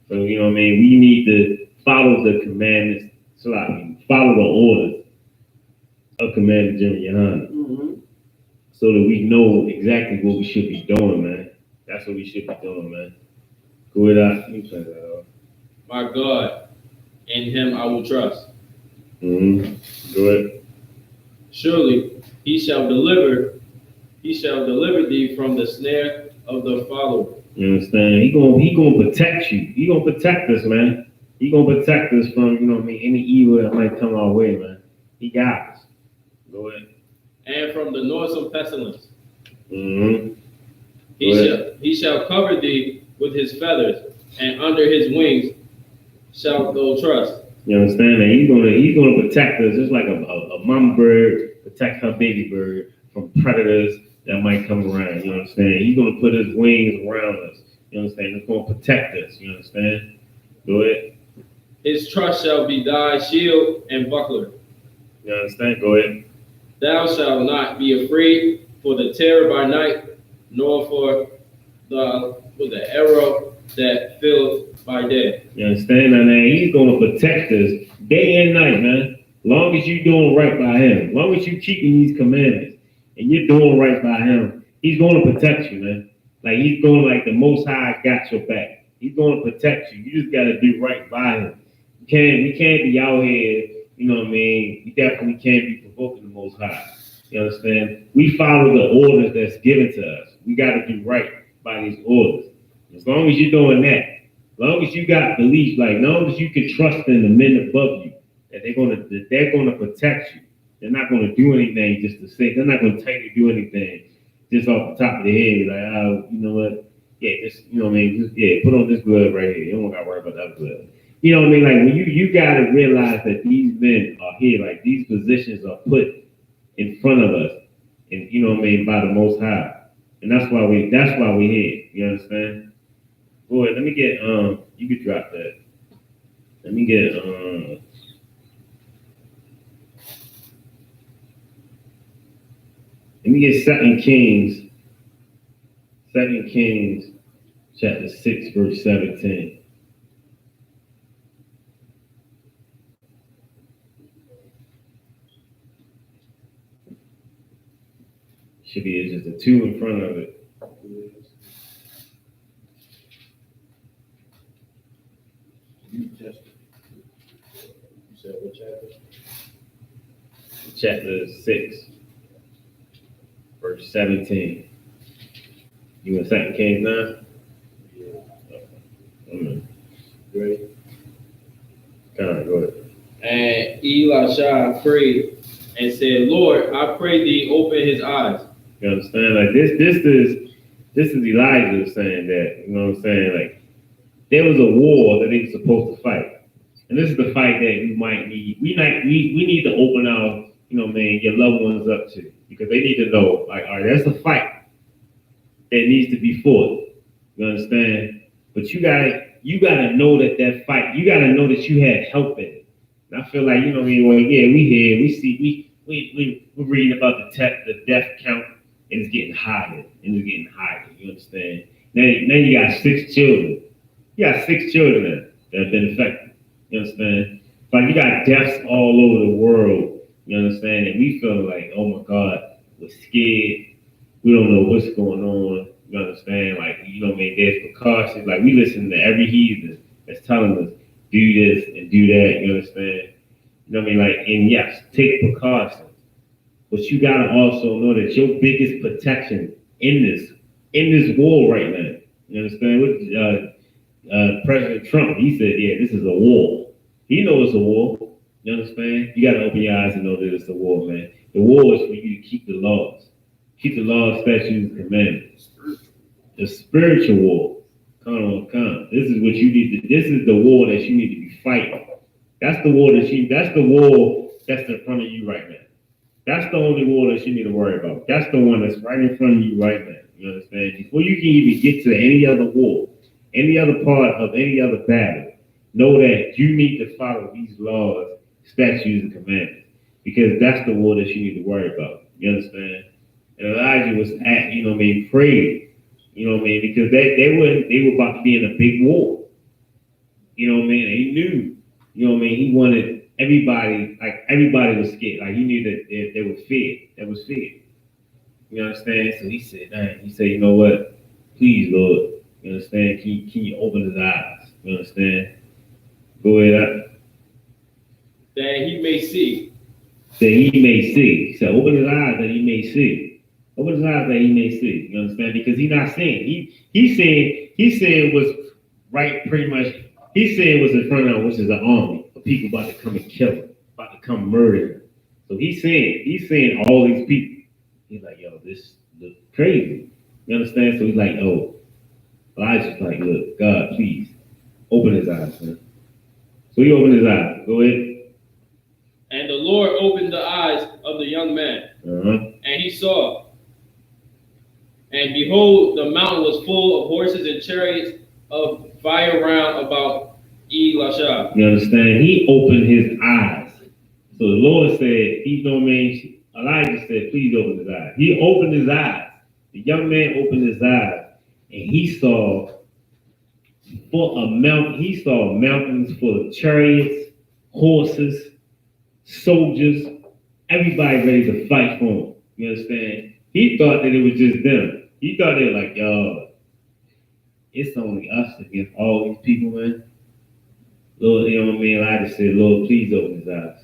So, you know what I mean? We need to follow the commandments. So, follow the orders of Commander General Yohana, so that we know exactly what we should be doing, man. That's what we should be doing, man. Go ahead, let me turn that off. My God, in Him I will trust. Go ahead. Surely He shall deliver thee from the snare of the fowler. You understand? He gonna protect you. He gonna protect us, man. He gonna protect us from, you know what I mean, any evil that might come our way, man. He got us. Go ahead. And from the noisome pestilence. He shall cover thee with his feathers, and under his wings shalt thou trust. You understand that? He's gonna protect us, just like a mama bird protects her baby bird from predators that might come around. You understand? He's gonna put his wings around us. You understand? He's gonna protect us. You understand? Go ahead. His trust shall be thy shield and buckler. You understand? Go ahead. Thou shalt not be afraid for the terror by night, nor for the arrow that filleth by day. You understand? And he's gonna protect us day and night, man. Long as you're doing right by him, long as you're keeping these commandments and you're doing right by him, he's gonna protect you, man. Like he's going like the Most High got your back. He's gonna protect you. You just gotta do right by him. We can't be out here, you know what I mean? We definitely can't be provoking the Most High. You understand? We follow the orders that's given to us. We got to do right by these orders. As long as you're doing that, as long as you got belief, like as long as you can trust in the men above you, that they're gonna protect you. They're not gonna do anything just to say. They're not gonna tell you to do anything just off the top of their head. Like, oh, you know what? Yeah, just you know what I mean. Just, yeah, put on this glove right here. You don't got to worry about that glove. You know what I mean? Like when you gotta realize that these men are here, like these positions are put in front of us, and you know what I mean, by the Most High, and that's why we're here. You understand? Go ahead. Let me get you could drop that. Let me get Second Kings, chapter 6, verse 17. Should be just a 2 in front of it. You said what chapter? chapter 6, verse 17. You in 2 Kings 9? Amen. Ready? Go ahead. And Elisha prayed and said, Lord, I pray thee open his eyes. You understand? Like this is Elijah saying that, you know what I'm saying? Like, there was a war that they were supposed to fight. And this is the fight that you might need. We need to open our, your loved ones up to, because they need to know, like, all right, that's a fight that needs to be fought. You understand? But you gotta know that fight. You gotta know that you had help in it. And I feel like, we're reading about the death count, and it's getting higher, You understand? Now you got 6 children. You got 6 children that have been affected. You understand? Like, you got deaths all over the world. You understand? And we feel like, oh my God, we're scared. We don't know what's going on. You understand? Like, there's precautions. Like, we listen to every heathen that's telling us, do this and do that. You understand? Like, and yes, take precautions. But you gotta also know that your biggest protection in this war right now. You understand? With President Trump, he said, yeah, this is a war. He knows it's a war. You understand? You gotta open your eyes and know that it's a war, man. The war is for you to keep the laws. Keep the laws, statutes, and commandments. The spiritual war. Come. This is what you need to, this is the war that you need to be fighting. That's the war that's in front of you right now. That's the only war that you need to worry about. That's the one that's right in front of you right now. You understand? Before you can even get to any other war, any other part of any other battle, know that you need to follow these laws, statutes, and commandments. Because that's the war that you need to worry about. You understand? And Elijah was prayed. Because they were about to be in a big war. He knew. He wanted everybody was scared. Like, he knew that they were feared. That was fear. You understand? So he said, you know what? Please, Lord. You understand? Can you open his eyes? You understand? Go ahead. That he may see. That he may see. He said, open his eyes that he may see. Open his eyes that he may see. You understand? Because he's not seeing. He's saying was right, pretty much. He's saying was in front of him, which is an army of people about to come and kill him, about to come murder him. So he's saying all these people. He's like, yo, this looks crazy. You understand? So he's like, oh, Elijah's like, look, God, please open his eyes, man. So he opened his eyes. Go ahead. And the Lord opened the eyes of the young man, and he saw. And behold, the mountain was full of horses and chariots of fire round about Elisha. You understand? He opened his eyes. So the Lord said, Elijah said, please open his eyes. He opened his eyes. The young man opened his eyes, and he saw mountains full of chariots, horses, soldiers, everybody ready to fight for him. You understand? He thought that it was just them. He thought they were like, yo, it's only us against all these people, man. Lord, Elijah said, Lord, please open his eyes.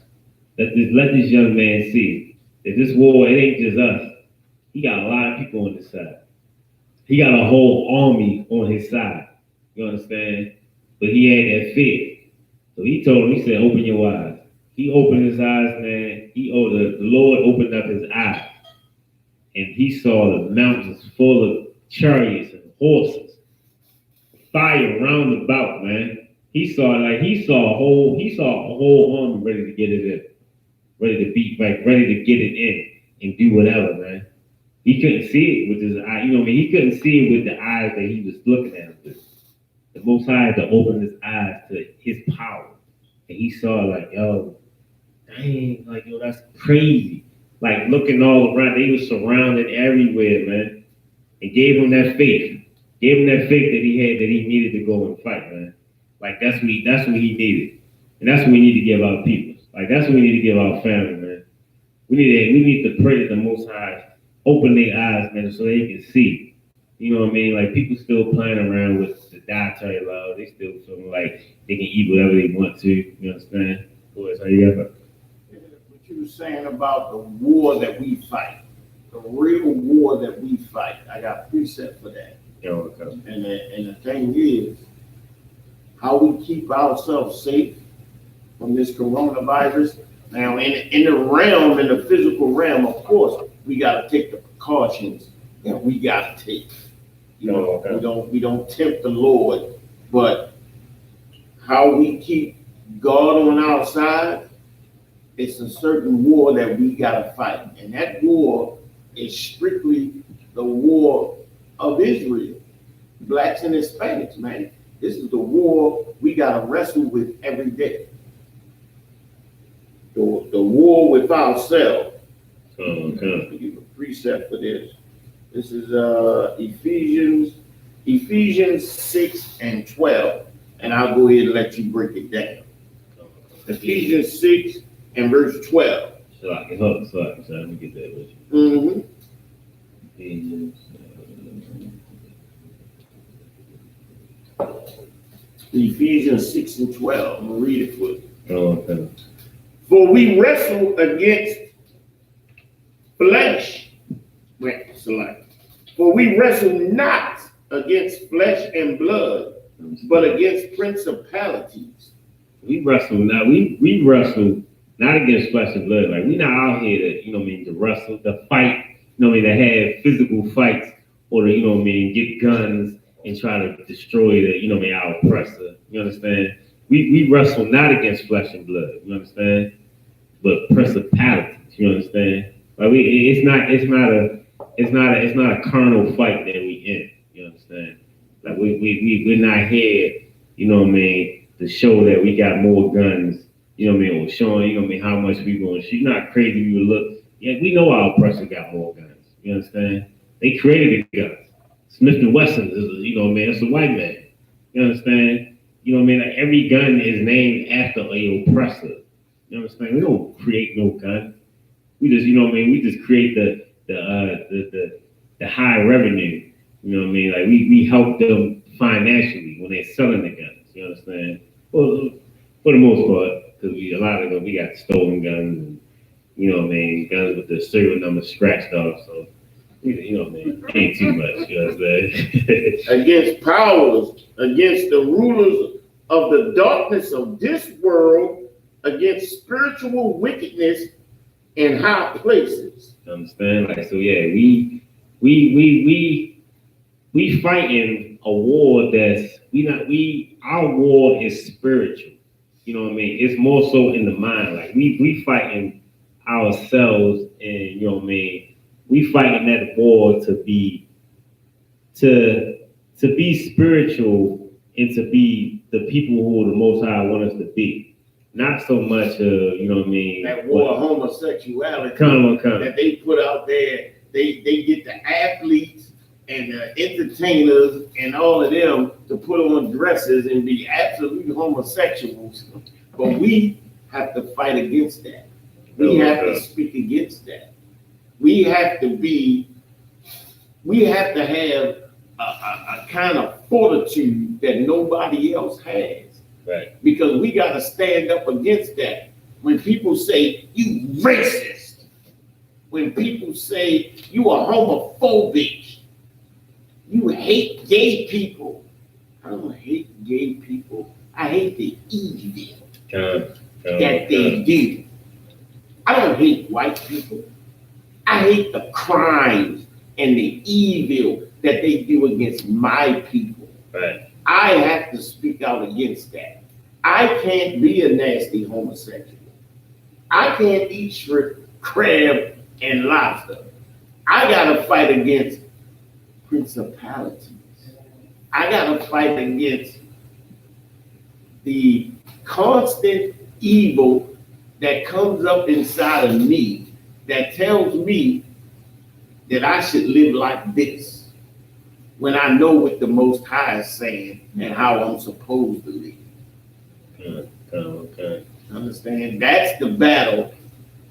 Let this young man see that this war, it ain't just us. He got a lot of people on his side. He got a whole army on his side. You understand? But he had that fear. So he told him, he said, open your eyes. He opened his eyes, man. The Lord opened up his eyes. And he saw the mountains full of chariots and horses. Fire round about, man. He saw a whole army ready to get it in. Ready to beat, like ready to get it in and do whatever, man. He couldn't see it with his eye, he couldn't see it with the eyes that he was looking at with. The Most High had to open his eyes to his power. And he saw like, yo, dang, like, yo, that's crazy. Like, looking all around, they were surrounded everywhere, man. And gave him that faith. Gave him that faith that he had, that he needed to go and fight, man. Like, that's what he needed. And that's what we need to give our people. Like, that's what we need to give our family, man. We need to pray that the Most High open their eyes, man, so they can see. You know what I mean? Like, people still playing around with the dietary law. They still feeling like they can eat whatever they want to. You understand? Boys, how you got that? But she was saying about the war that we fight, the real war that we fight. I got precept for that. Okay. And the thing is, how we keep ourselves safe from this coronavirus. Now, in the physical realm, of course, we got to take the precautions that we got to take. You know, Okay. we don't tempt the Lord, but how we keep God on our side, it's a certain war that we got to fight. And that war is strictly the war of Israel, blacks and Hispanics, man. This is the war we got to wrestle with every day. The war with ourselves. Okay. I'll give a precept for this. This is Ephesians 6 and 12. And I'll go ahead and let you break it down. Ephesians 6 and verse 12. So let me get that with you. Ephesians. Ephesians 6 and 12. I'm going to read it for you. Okay. For we wrestle against flesh. For we wrestle not against flesh and blood, but against principalities. We wrestle now. We wrestle not against flesh and blood. Like we're not out here to, to wrestle, to fight, to have physical fights or to, get guns and try to destroy our oppressor. You understand? We wrestle not against flesh and blood. You understand? But principalities. You understand? Like it's not a carnal fight that we in. You understand? Like we're not here. To show that we got more guns. Or showing how much we going to shoot. Not crazy. We would look. Yeah, we know our oppressor got more guns. You understand? They created the guns. Smith and Wesson is, it's a white man. You understand? Like every gun is named after a oppressor. You understand? We don't create no gun. We just, we just create the high revenue. Like we help them financially when they're selling the guns. You understand? Well, for the most part, because a lot of them, we got stolen guns and, guns with the serial number scratched off. So, ain't too much. You know what I'm saying? Against powers, against the rulers of the darkness of this world, against spiritual wickedness in high places. You understand? Like, so yeah, we fighting a war that's our war is spiritual. It's more so in the mind. Like we fighting ourselves, and we fighting that war to be spiritual and to be the people who the Most High want us to be. Not so much That war of homosexuality come. that they put out there. They get the athletes and the entertainers and all of them to put on dresses and be absolute homosexuals. But we have to fight against that. We have to speak against that. We have to have a kind of fortitude that nobody else has. Right. Because we got to stand up against that. When people say, you racist. When people say, you are homophobic. You hate gay people. I don't hate gay people. I hate the evil that they do. I don't hate white people. I hate the crimes and the evil that they do against my people. Right. I have to speak out against that. I can't be a nasty homosexual. I can't eat shrimp, crab, and lobster. I gotta fight against principalities. I gotta fight against the constant evil that comes up inside of me that tells me that I should live like this when I know what the Most High is saying and how I'm supposed to live. Okay. Understand? That's the battle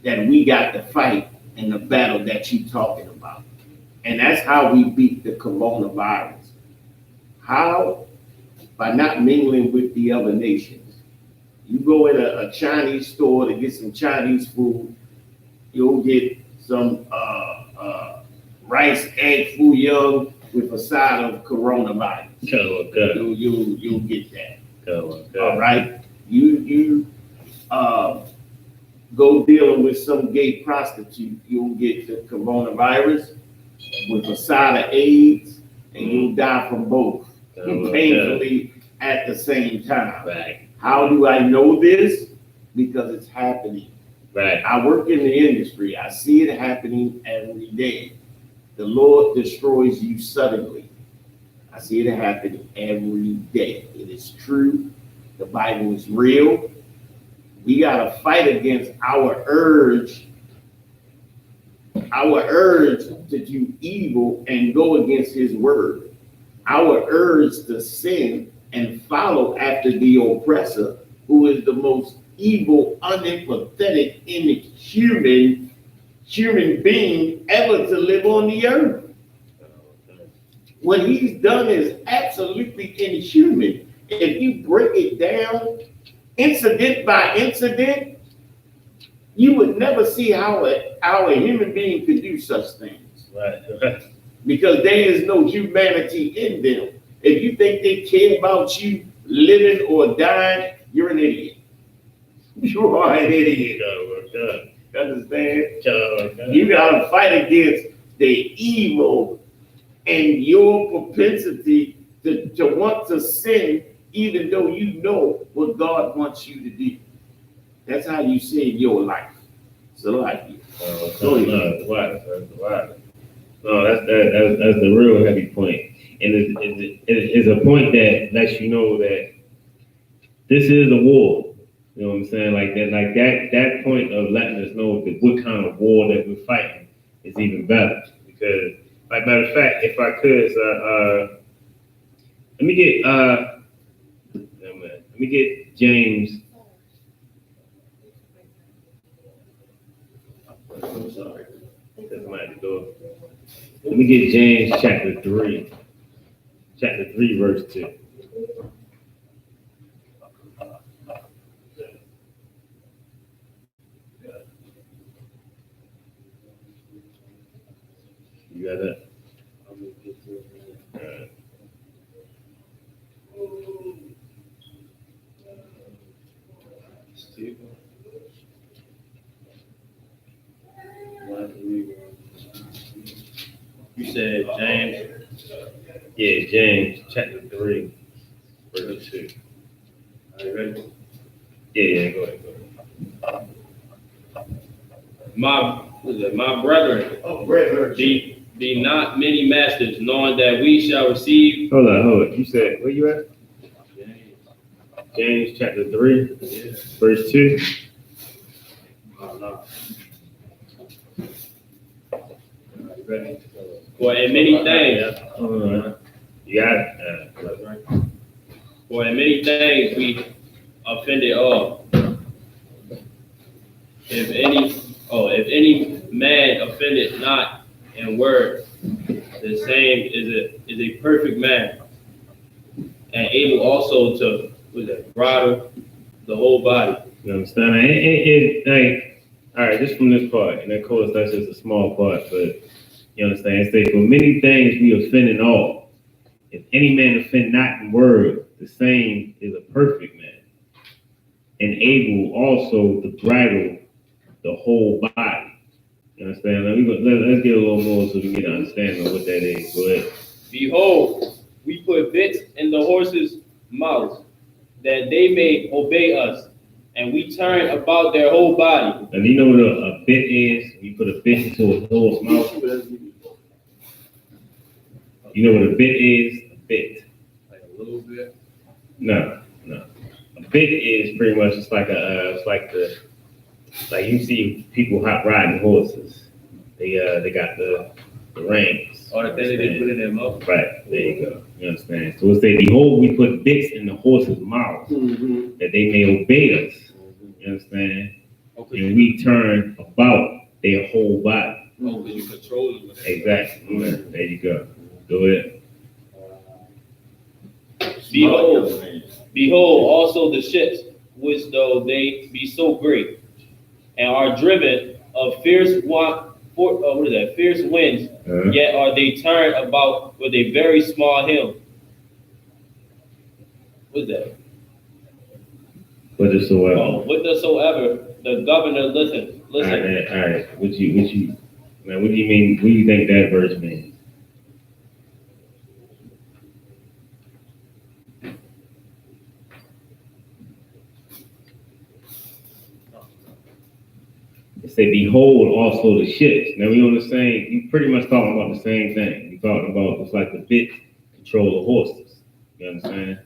that we got to fight and the battle that you're talking about. And that's how we beat the coronavirus. How? By not mingling with the other nations. You go in a Chinese store to get some Chinese food, You'll get some rice, egg, foo young with a side of coronavirus. You'll get that. All right. You go dealing with some gay prostitute, you'll get the coronavirus with a side of AIDS, and you'll die from both painfully at the same time. Right. How do I know this? Because it's happening. Right. I work in the industry. I see it happening every day. The Lord destroys you suddenly. I see it happening every day. It is true. The Bible is real. We got to fight against our urge to do evil and go against his word. Our urge to sin and follow after the oppressor, who is the most evil, unempathetic, inhuman being ever to live on the earth. What he's done is absolutely inhuman. If you break it down, incident by incident, you would never see how a human being could do such things. Right. Because there is no humanity in them. If you think they care about you living or dying, you're an idiot. You are an idiot. Understand? You gotta fight against the evil and your propensity to want to sin, even though you know what God wants you to do. That's how you save your life. So like you. No, that's the real heavy point. And it's a point that lets you know that this is a war. You know what I'm saying? That point of letting us know that what kind of war that we're fighting is even better. Because, like, matter of fact, if I could, let me get James. I'm sorry. That's my door. Let me get James chapter 3. Chapter 3, verse 2. You got that? You said James? Yeah, James chapter 3, verse 2. Are you ready? Yeah, go ahead. My brethren, Brethren. be not many masters, knowing that we shall receive. Hold on. You said, where you at? James chapter 3, verse 2. For in many things, You got it. for in many things we offended all. If any man offended not in word, the same is a perfect man, and able also to bridle the whole body. You understand? Like, all right, just from this part, and of course that's just a small part, but you understand? It says, for many things we offend in all. If any man offend not in word, the same is a perfect man, and able also to bridle the whole body. You understand? Let's get a little more so we get an understanding of what that is. Go ahead. Behold, we put bits in the horses' mouths, that they may obey us, and we turn about their whole body. Now, do you know what a bit is? You put a bit into a horse's mouth. You know what a bit is? A bit. Like a little bit? No. A bit is pretty much just like like you see people hot riding horses. They got the reins. Or the thing they put in their mouth. Right, there you go. You understand? So it says, behold, we put bits in the horses' mouths, that they may obey us. You understand? Okay. And we turn about their whole body. Oh, because you control them. Exactly. There you go. Go ahead. Behold also the ships, which though they be so great, and are driven of fierce winds, yet are they turned about with a very small helm. What's that? Whithersoever. Oh, whithersoever the governor listen. All right. What do you mean? What do you think that verse means? It say, behold also the ships. Now we on the same, you pretty much talking about the same thing. You talking about it's like the bit control the horses. You understand?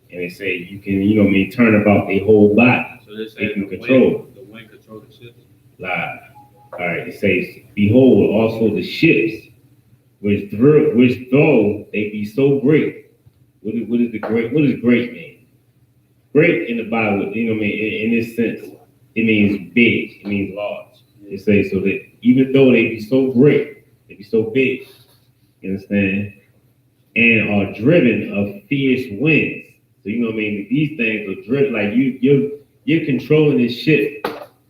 And they say you can, turn about their whole body. So they say can control. The wind control the ships. Live. All right. It says, behold also the ships, which though they be so great. What is great mean? Great in the Bible, in this sense, it means big. It means large. It says so that even though they be so great, they be so big, you understand, and are driven of fierce winds. So these things are driven like you're controlling this ship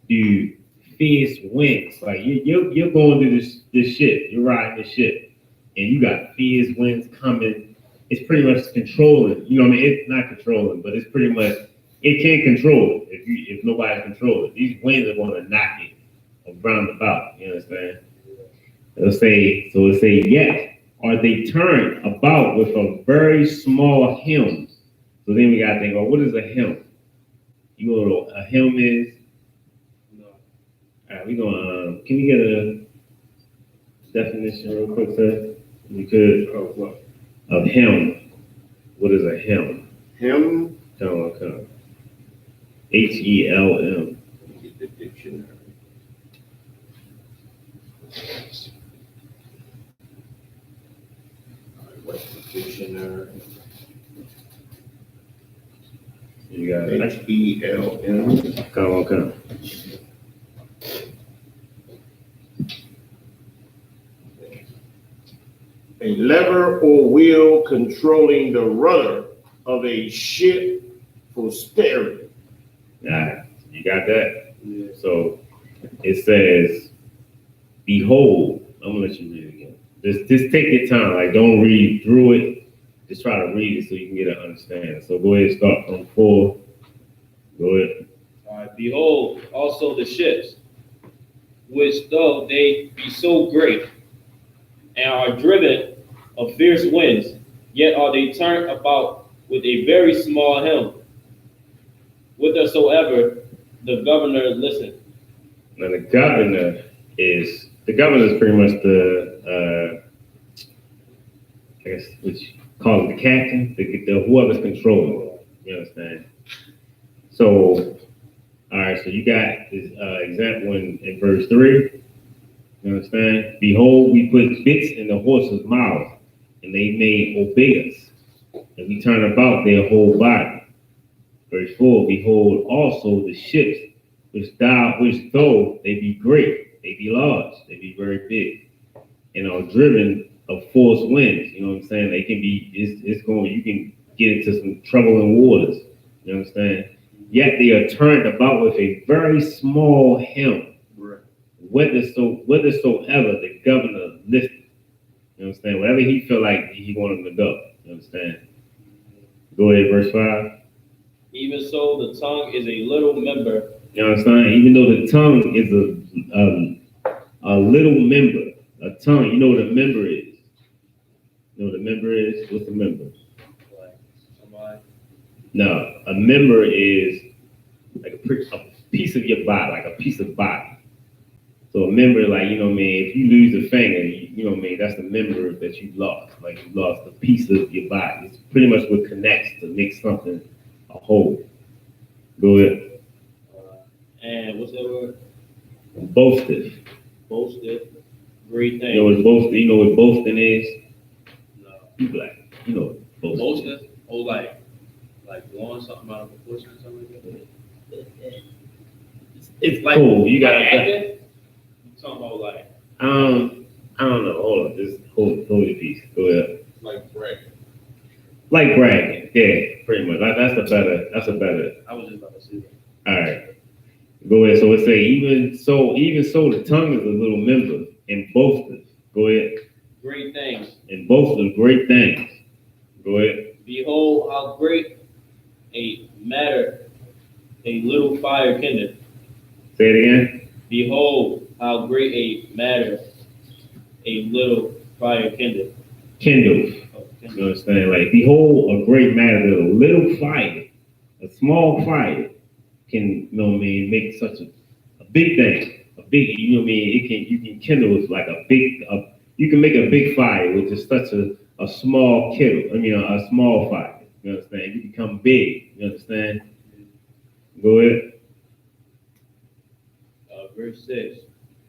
through fierce winds. Like you're going through this ship, you're riding the ship, and you got fierce winds coming. It's pretty much controlling. It's not controlling, but it's pretty much it can't control it if nobody's controlling it. These winds are going to knock it around about. You understand? It'll say, yet are they turned about with a very small helm. So then we got to think, well, what is a helm? You know what a helm is? No. All right, we're going to, can we get a definition real quick, sir? We could. Of what? Of helm. What is a helm? Helm? Come. HELM. Get the dictionary. All right, what's the dictionary? You got it. HELM. Come. A lever or wheel controlling the rudder of a ship for steering. Nah, you got that? Yeah. So it says, behold, I'm gonna let you read it again. Just take your time, like don't read through it. Just try to read it so you can get an understanding. So go ahead, start from 4. Go ahead. All right, behold also the ships, which though they be so great, and are driven of fierce winds, yet are they turned about with a very small helm, whithersoever the governor listen. Now the governor is pretty much the I guess which call it the captain, the whoever's controlling. You understand? So all right, so you got this example in verse 3. You understand? Behold, we put bits in the horses' mouths, and they may obey us, and we turn about their whole body. Verse 4, behold also the ships, which though they be great, they be large, they be very big, and are driven of force winds. You know what I'm saying? They can be, you can get into some troubling waters. You understand? Yet they are turned about with a very small helm. Whithersoever the governor listed. You understand? Whatever he feel like he want him to go. You understand? Go ahead, verse 5. Even so, the tongue is a little member. You understand? Even though the tongue is a little member, a tongue, you know what a member is? You know what a member is? What's a member? Like somebody? No, a member is like a piece of your body, like a piece of body. So a member, like, if you lose a finger, that's the member that you lost. Like you lost a piece of your body. It's pretty much what connects to make something a whole. Go ahead. And what's that word? Boasted. Great thing. You know what boasting is? No. You black. You know what boasting. Boasting? Oh, like blowing something out of proportion or something like that? It's like cool. You got acting? Talking about like I don't know. Hold on, just hold your piece. Go ahead. Like bragging. Like bragging, yeah, pretty much. That's a better. I was just about to say that. All right. Go ahead. So it say, even so, the tongue is a little member and boasteth. Go ahead. Great things. And boasteth great things. Go ahead. Behold, how great a matter a little fire kindleth. Say it again. Behold, how great a matter a little fire kindleth. Kindle. You understand? Like, behold, a great matter that a little fire, a small fire, can, you know what I mean, make such a big thing. A big, you know what I mean, you can kindle with like you can make a big fire with just such a small a small fire. You understand? You become big. You understand? Go ahead. Verse 6.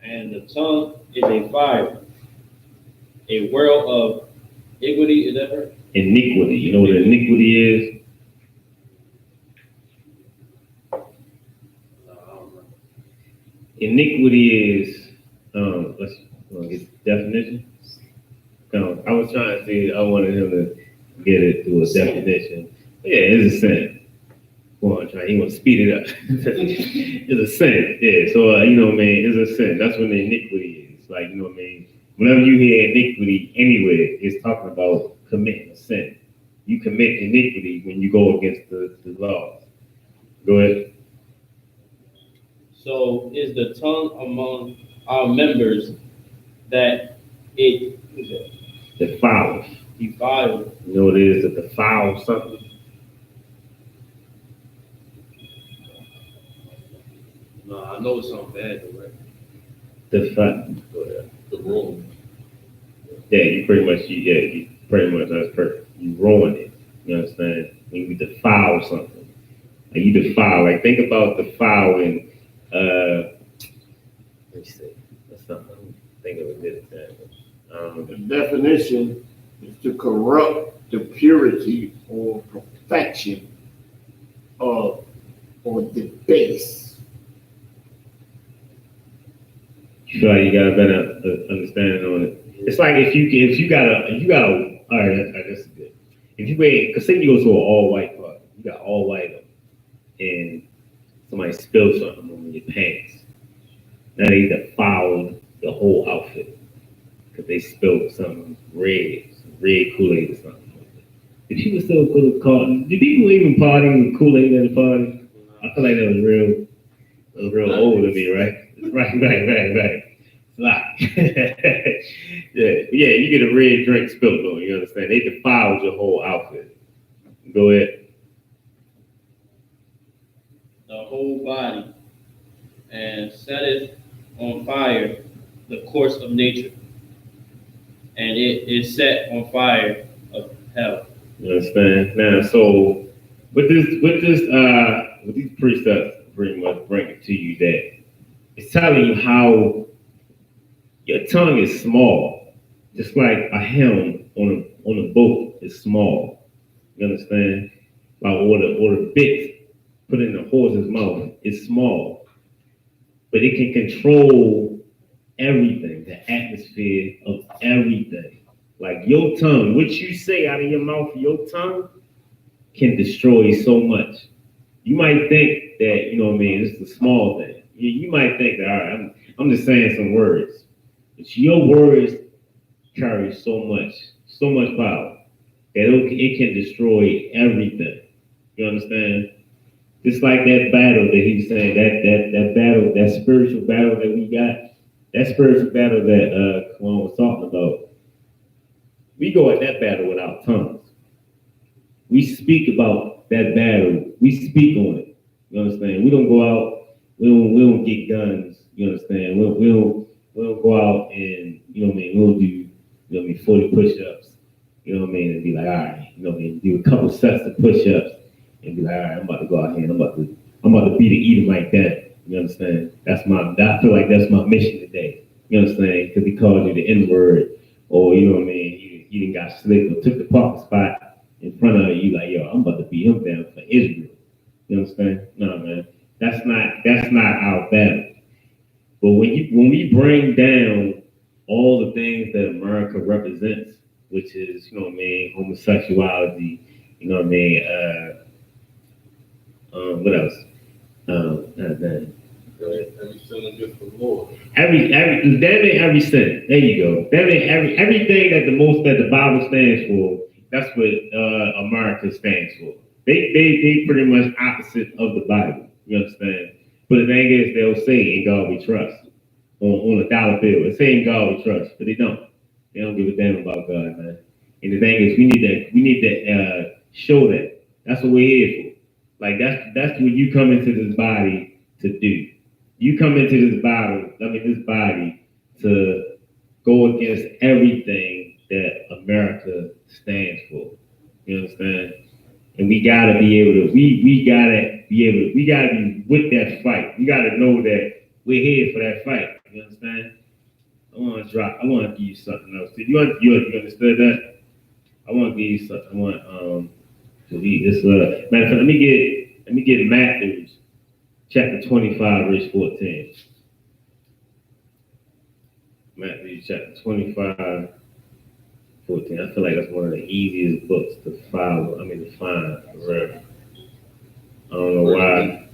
And the tongue is a fire, a world of iniquity. Is that right? Iniquity. You know what iniquity is? Iniquity is, let's get the definition. I was trying to see, I wanted him to get it through a definition. Yeah, it's a sin. He want to speed it up. It's a sin. Yeah, so, you know what I mean, it's a sin. That's what the iniquity is. Like, you know what I mean? Whenever you hear iniquity anywhere, it's talking about committing a sin. You commit iniquity when you go against the laws. Go ahead. So is the tongue among our members that it Defileth. defileth. You know what it is to defile something? No, I know it's something bad though, right? Defile. The room. Yeah, you pretty much, that's perfect. You ruin it. You understand? When you defile something. Like you defile, like think about defiling, let me see. That's something, I don't think of a good example. The definition is to corrupt the purity or perfection of or debase. You feel like you got a better understanding on it. It's like if you got a, all right, that's good. If you wait, because say you go to an all white party, you got all white on, and somebody spilled something on your pants. Now they defiled the whole outfit because they spilled some red Kool-Aid or something. Did people still go to party? Did people even party with Kool-Aid at the party? I feel like that was real old of me, right? Right. Yeah, you get a red drink spilled on you, understand? They defiled your whole outfit. Go ahead. The whole body, and setteth on fire the course of nature, and it is set on fire of hell. You understand? Now, so with these precepts pretty much bring it to you that it's telling you how your tongue is small, just like a helm on a boat is small. You understand? Like or the bit put in the horse's mouth is small, but it can control everything, the atmosphere of everything. Like your tongue, what you say out of your mouth, your tongue can destroy so much. You might think that, you know what I mean, it's a small thing. You might think that, all right, I'm just saying some words. But your words carry so much power that it can destroy everything. You understand? Just like that battle that he's saying, that battle, that spiritual battle that we got, that spiritual battle that Kwan was talking about. We go at that battle with our tongues. We speak about that battle. We speak on it. You understand? We don't go out. We don't get guns. You understand? We don't go out and, you know what I mean, we'll do, you know what I mean, 40 push-ups. You know what I mean? And be like, all right, you know what I mean, do a couple sets of push-ups and be like, all right, I'm about to go out here and I'm about to beat the Edomite down. You understand? I feel like that's my mission today. You understand? Because he called you the N-word, or you know what I mean, he didn't got slick or took the parking spot in front of you, like, yo, I'm about to beat him down for Israel. You understand? No, man. That's not our battle. But when we bring down all the things that America represents, which is, you know what I mean, homosexuality, you know what I mean, what else? Every sin is good from the Lord. Every sin. There you go. Everything that the Bible stands for. That's what America stands for. They pretty much opposite of the Bible. You understand? But the thing is, they'll say "In God We Trust" on a dollar bill. They say "In God We Trust," but they don't. They don't give a damn about God, man. And the thing is, we need to show that. That's what we're here for. Like that's what you come into this body to do. You come into this body to go against everything that America stands for. You understand? And we gotta be with that fight. We gotta know that we're here for that fight. You understand? I want to give you something else. You understood that? I want to give you something. I want to read this. Matter of fact, let me get Matthew chapter 25, verse 14. Matthew chapter 25, 14. I feel like that's one of the easiest books to find. Forever. I don't know why.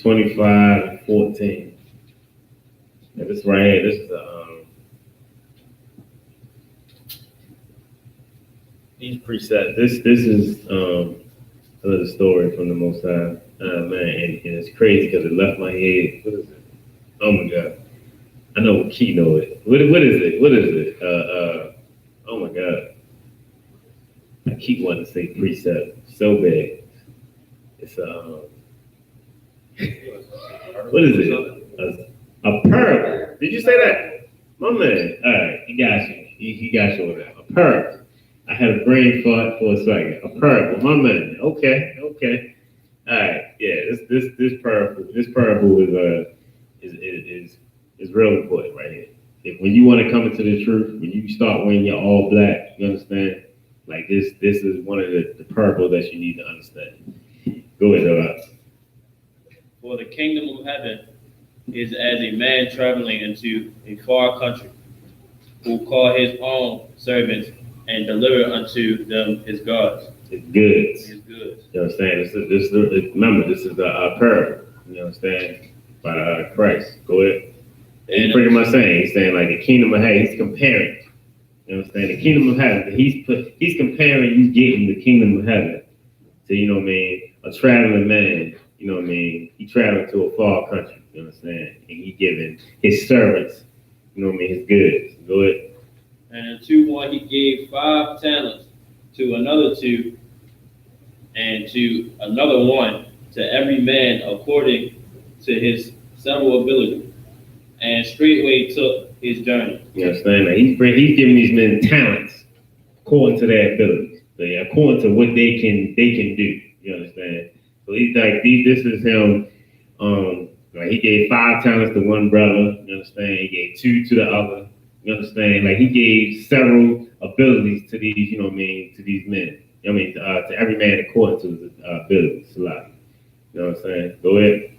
25, 14. Yeah, this right here, this is these precepts. This is another story from the Most High, man, and it's crazy because it left my head. What is it? Oh my God! I know Key know it. What is it? What is it? Oh my God! I keep wanting to say precept so bad. It's what is it? A parable. Did you say that? My man. All right, he got you. He got you on that. A parable. I had a brain fart for a second. A parable. My man. Okay. All right. Yeah. This parable is real important right here. If when you want to come into the truth, when you start wearing your all black, you understand? Like this is one of the parables that you need to understand. Go ahead, For the kingdom of heaven is as a man traveling into a far country, who call his own servants and deliver unto them his goods. His goods. His goods. You understand? Remember, this is the parable. You understand? By Christ. Go ahead. He's pretty much saying, he's saying like the kingdom of heaven. He's comparing. You understand? The kingdom of heaven. He's comparing you getting the kingdom of heaven to, you know what I mean, a traveling man. You know what I mean? He traveled to a far country. You understand? And he giving his servants, you know what I mean, his goods. Go ahead. And to one he gave 5 talents, to another 2, and to another 1, to every man according to his several ability, and straightway took his journey. You understand? Like he's giving these men talents according to their abilities, according to what they can do. You understand? So he's like, this is him. Like he gave 5 talents to one brother. You understand? He gave 2 to the other. You understand? Like he gave several abilities to these, you know what I mean, to these men. You know what I mean, to every man according to his abilities. You know what I'm saying? Go ahead.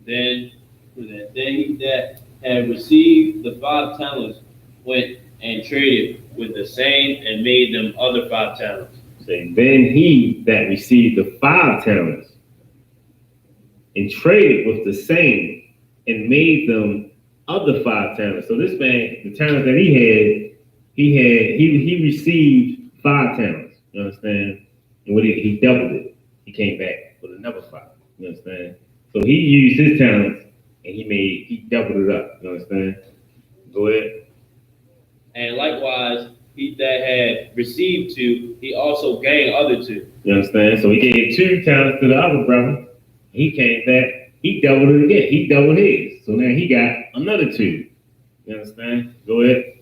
Then he that had received the 5 talents went and traded with the same and made them other 5 talents. Then he that received the 5 talents and traded with the same and made them other 5 talents. So this man, the talents that he received 5 talents. You understand? And what he doubled it. He came back with another 5. You understand? So he used his talents and he doubled it up. You understand? Go ahead. And likewise, he that had received 2, he also gained other 2. You understand? So he gave 2 talents to the other brother. He came back. He doubled it again. He doubled his. So now he got another 2. You understand? Go ahead.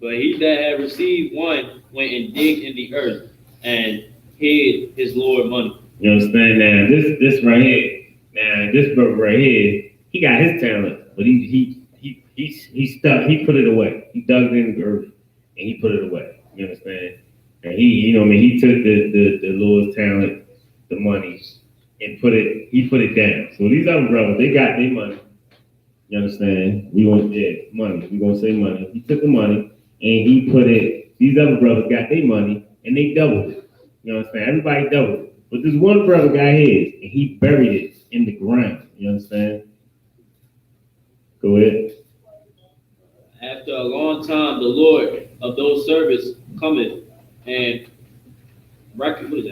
But he that had received 1 went and digged in the earth and hid his Lord money. You understand? Now this right here. Now this brother right here, he got his talent, but he stuck. He put it away. He dug it in the earth and he put it away. You understand? And he took the Lord's talent, the money, and he put it down. So these other brothers, they got their money, You understand? We want money. We gonna say money. He took the money and he put it. These other brothers got their money and they doubled it. You understand? Everybody doubled it. But this one brother got his and he buried it in the ground. You understand? Go ahead. After a long time, the Lord of those servants cometh and reckoneth with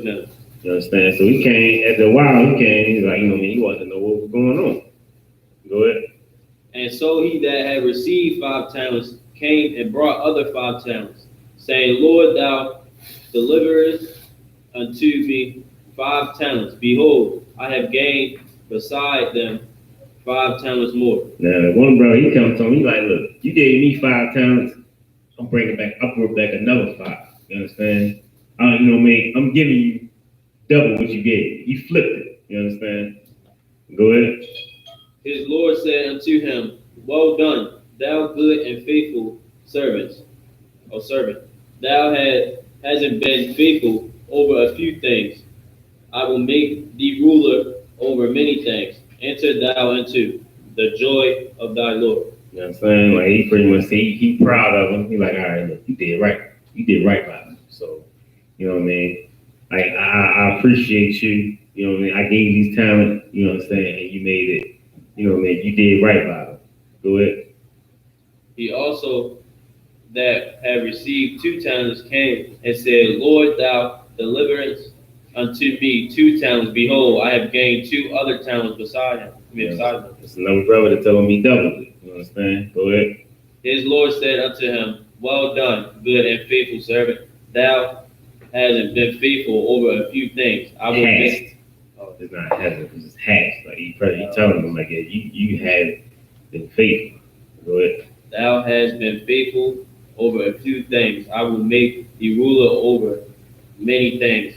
them. You understand? So he came, after a while, he came, he's like, he wanted to know what was going on. Go ahead. And so he that had received 5 talents came and brought other 5 talents, saying, Lord, thou deliverest unto me 5 talents. Behold, I have gained beside them 5 talents more. Now, one brother, he comes to him, he like, look, you gave me 5 talents, I brought back another 5. You understand? I'm giving you double what you gave. He flipped it. You understand? Go ahead. His Lord said unto him, Well done, thou good and faithful servant. Thou hasn't been faithful over a few things. I will make thee ruler over many things. Enter thou into the joy of thy Lord. You know what I'm saying? Like he pretty much he proud of him. He like, all right, look, you did right. You did right by me. So, you know what I mean? Like I appreciate you. You know what I mean? I gave you these talent, you know what I'm saying, and you made it, you know what I mean, you did right by them. Go ahead. He also that had received 2 talents came and said, Lord, thou deliverest unto me 2 talents. Behold, I have gained 2 other talents beside him. Beside them. It's another brother that told me doubled it. You understand? Go ahead. His Lord said unto him, Well done, good and faithful servant. Thou hasn't been faithful over a few things. I will make. Oh, it's not hasn't. It's has. Like he telling him like, yeah, you have been faithful. Go ahead. Thou hast been faithful over a few things. I will make thee ruler over many things.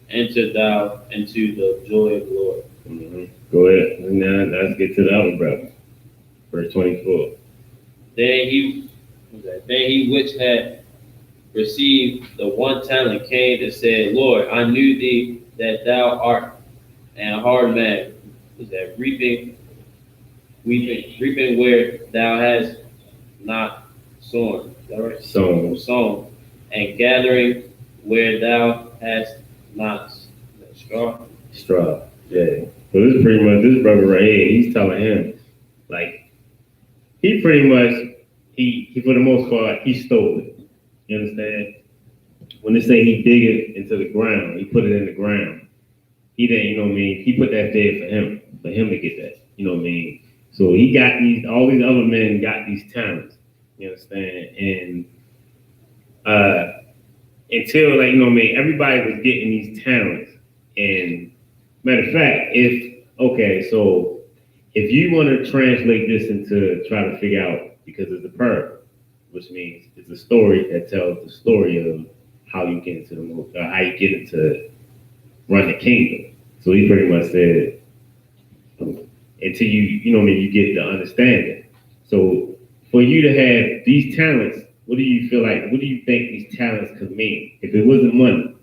Enter thou into the joy of the Lord. Mm-hmm. Go ahead. And now let's get to the other brother. Verse 24. Then he which had received the 1 talent came and said, Lord, I knew thee that thou art an hard man. Is that reaping where thou hast not sown. Is that right? Sown. And gathering where thou hast not straw. Yeah. So this is pretty much this brother right here. He's telling him, like, he pretty much he for the most part he stole it. You understand? When they say he dig it into the ground, he put it in the ground. He didn't, you know what I mean? He put that there for him to get that. You know what I mean? So he got all these other men got these talents. You understand? And until, like, you know what I mean, everybody was getting these talents. And matter of fact, if you want to translate this into try to figure out, because it's a parable, which means it's a story that tells the story of how you get into how you get into run the kingdom. So he pretty much said, until you know what I mean, you get the understanding. So for you to have these talents, what do you feel like? What do you think these talents could mean? If it wasn't money,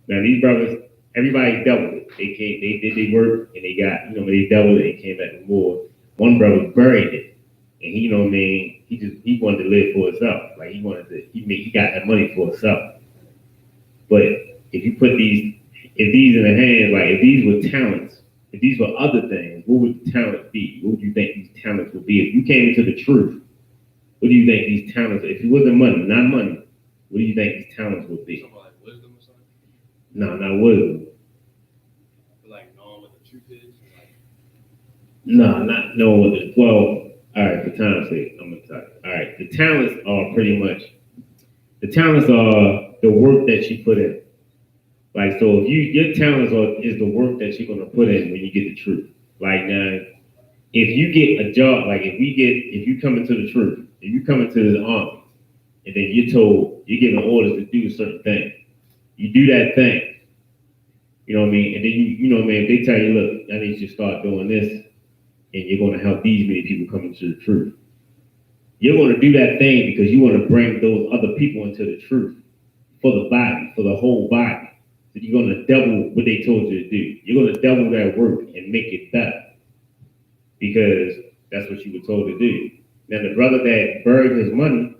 now these brothers, everybody doubled it. They did their work and they got, you know, they doubled it and came back with more. One brother buried it, and he, you know what I mean, he wanted to live for himself. Like he got that money for himself. But if you put these in the hands, like if these were talents, if these were other things, what would the talents be? What would you think these talents would be? If you came into the truth, what do you think these talents, if it wasn't money, not money, what do you think these talents would be? Something like wisdom or something? No, not wisdom. Like knowing what the truth is? No, not knowing what the, well, all right, for time's sake, I'm going to talk. All right, the talents are the work that you put in. Like, so if your talents is the work that you're going to put in when you get the truth. Like now, if you get a job, like if you come into the truth, if you come into the army, and then you're given orders to do a certain thing, you do that thing, you know what I mean? And then you know what I mean, if they tell you, look, I need you to start doing this, and you're going to help these many people come into the truth. You're going to do that thing because you want to bring those other people into the truth for the body, for the whole body. So you're going to double what they told you to do. You're going to double that work and make it better because that's what you were told to do. Now, the brother that buried his money,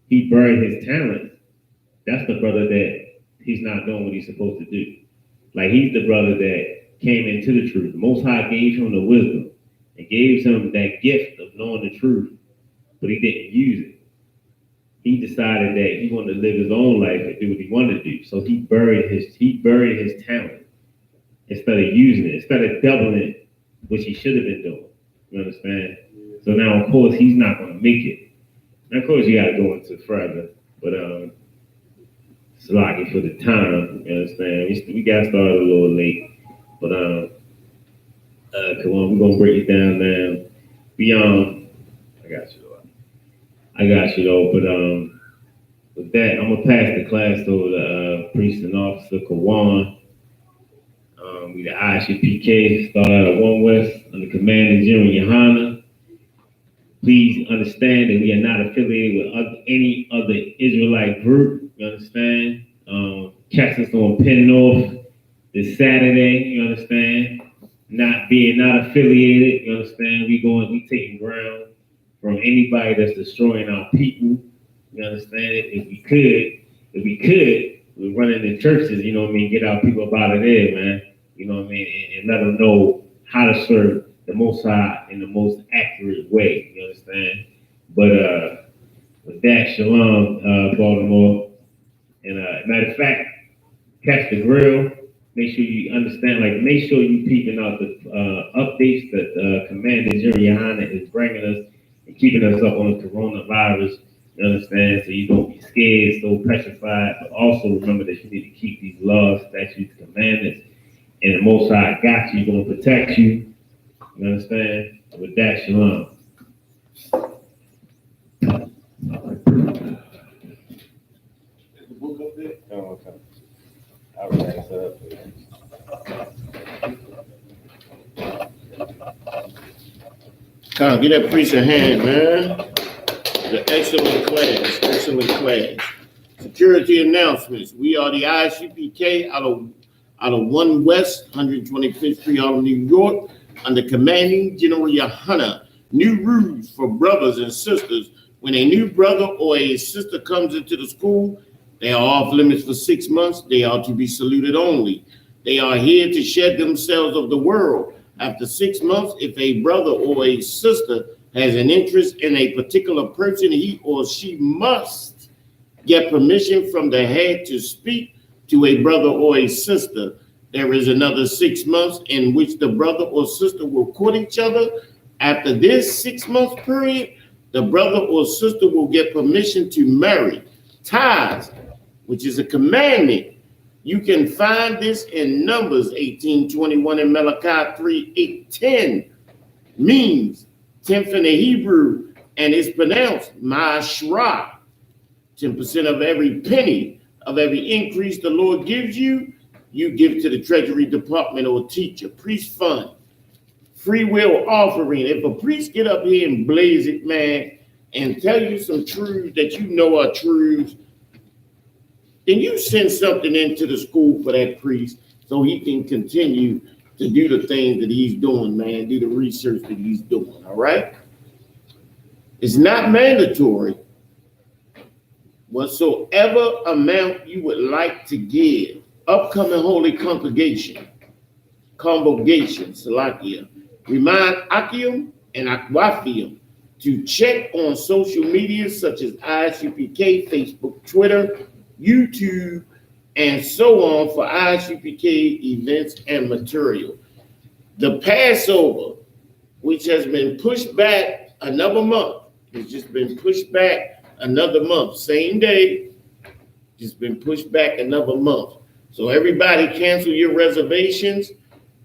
he buried his talent. That's the brother that he's not doing what he's supposed to do. Like, he's the brother that came into the truth. The Most High gave him the wisdom and gave him that gift of knowing the truth, but he didn't use it. He decided that he wanted to live his own life and do what he wanted to do. So he buried his talent instead of using it, instead of doubling it, which he should have been doing. You understand? So now, of course, he's not going to make it. And of course, you got to go into further, but it's lucky for the time. You understand? We got started a little late, but come on, we're gonna break it down now. Beyond, I got you though. But with that, I'm gonna pass the class over to Priest and Officer Kawan. We the ISUPK, start out of 1 West under Commander General Yohana. Please understand that we are not affiliated with any other Israelite group. You understand? Catch us on Penn North this Saturday. You understand? Not affiliated. You understand? We taking ground from anybody that's destroying our people. You understand? If we could, we're running the churches. You know what I mean? Get our people up out of there, man. You know what I mean? And let them know how to serve the Most High in the most accurate way. You understand? But with that, shalom, Baltimore. And matter of fact, catch the grill. Make sure you understand. Make sure you peeping out the updates that Commander Jerry Yohana is bringing us and keeping us up on the coronavirus. You understand? So you don't be scared, so petrified. But also remember that you need to keep these laws, statutes, commandments. And the Most High got you. He's going to protect you. You understand? With that, shalom. Is the book up there? Oh, okay. All right, so. Come, get that priest a hand, man. The excellent class. Security announcements. We are the ISUPK out of 1 West, 125th Street, Harlem, New York, under commanding General Yohana. New rules for brothers and sisters. When a new brother or a sister comes into the school, they are off limits for 6 months. They are to be saluted only. They are here to shed themselves of the world. After 6 months, if a brother or a sister has an interest in a particular person, he or she must get permission from the head to speak to a brother or a sister. There is another 6 months in which the brother or sister will court each other. After this 6 month period, the brother or sister will get permission to marry. Tithes, which is a commandment. You can find this in Numbers 18:21 and Malachi 3:8-10. Means 10th in the Hebrew, and it's pronounced Ma'ashrah. 10% of every penny of every increase the Lord gives you, you give to the Treasury Department or teacher, priest fund, free will offering. If a priest get up here and blaze it, man, and tell you some truths that you know are truths, then you send something into the school for that priest so he can continue to do the things that he's doing, man, do the research that he's doing, all right? It's not mandatory. Whatsoever amount you would like to give, upcoming holy convocation, Salakia, remind Akim and Akwafium to check on social media such as ISUPK, Facebook, Twitter, YouTube, and so on for ISUPK events and material. The Passover, which has been pushed back another month, it's just been pushed back another month. Same day, just been pushed back another month. So everybody cancel your reservations.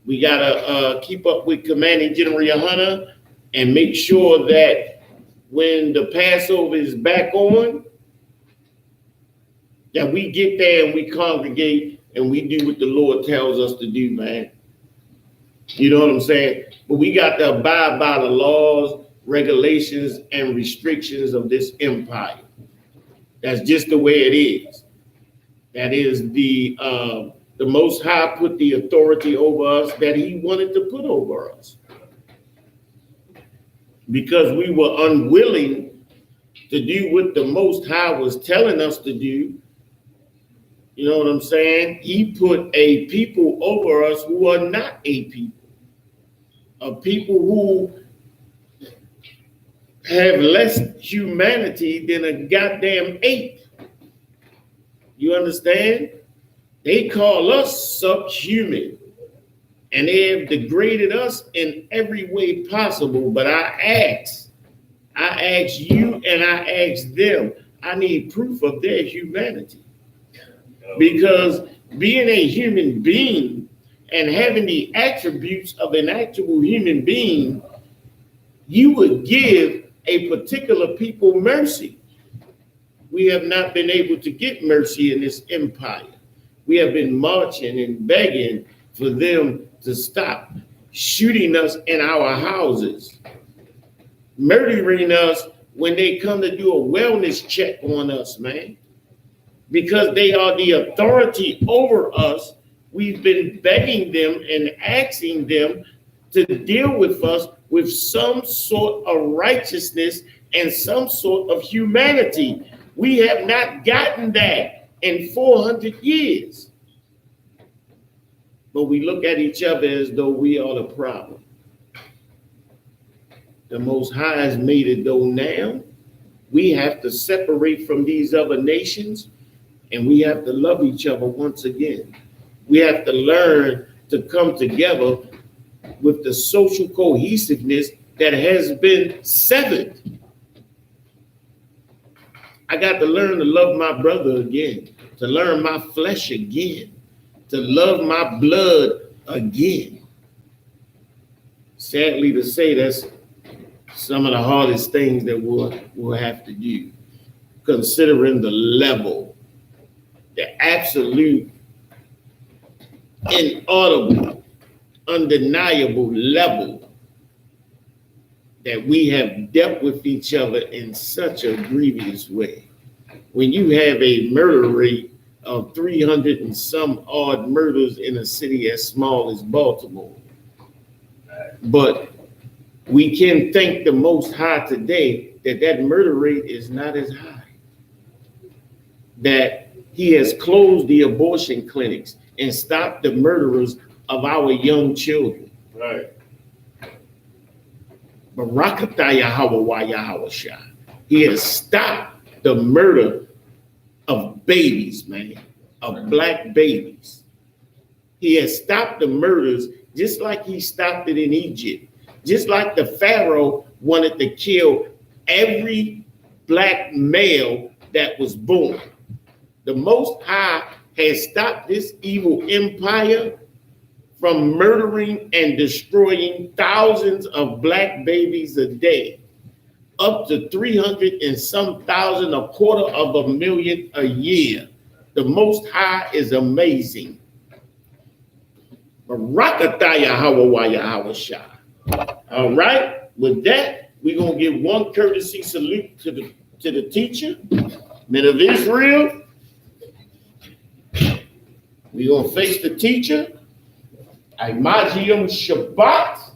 We gotta keep up with Commanding General Yohana and make sure that when the Passover is back on, that we get there and we congregate and we do what the Lord tells us to do, man. You know what I'm saying? But we got to abide by the laws, regulations, and restrictions of this empire. That's just the way it is. That is the The Most High put the authority over us that he wanted to put over us. Because we were unwilling to do what the Most High was telling us to do. You know what I'm saying? He put a people over us who are not a people. A people who have less humanity than a goddamn ape. You understand? They call us subhuman. And they have degraded us in every way possible. But I ask you and I ask them, I need proof of their humanity. Because being a human being and having the attributes of an actual human being, you would give a particular people mercy. We have not been able to get mercy in this empire. We have been marching and begging for them to stop shooting us in our houses, murdering us when they come to do a wellness check on us, man. Because they are the authority over us, we've been begging them and asking them to deal with us with some sort of righteousness and some sort of humanity. We have not gotten that in 400 years. But we look at each other as though we are the problem. The Most High has made it though now we have to separate from these other nations. And we have to love each other once again. We have to learn to come together with the social cohesiveness that has been severed. I got to learn to love my brother again, to learn my flesh again, to love my blood again. Sadly to say, that's some of the hardest things that we'll have to do, considering the level, the absolute, inaudible, undeniable level that we have dealt with each other in such a grievous way. When you have a murder rate of 300 and some odd murders in a city as small as Baltimore. But we can thank the Most High today that murder rate is not as high. That he has closed the abortion clinics and stopped the murderers of our young children. Right. Barakatah Yahweh Yahweh. He has stopped the murder of babies, man, of black babies. He has stopped the murders just like he stopped it in Egypt. Just like the Pharaoh wanted to kill every black male that was born. The Most High has stopped this evil empire from murdering and destroying thousands of black babies a day, up to 300 and some thousand, 250,000 a year. The Most High is amazing. Barakatah Yahweh Yahweh. All right, with that, we're going to give one courtesy salute to the teacher, men of Israel. We're going to face the teacher. Imagium Shabbat.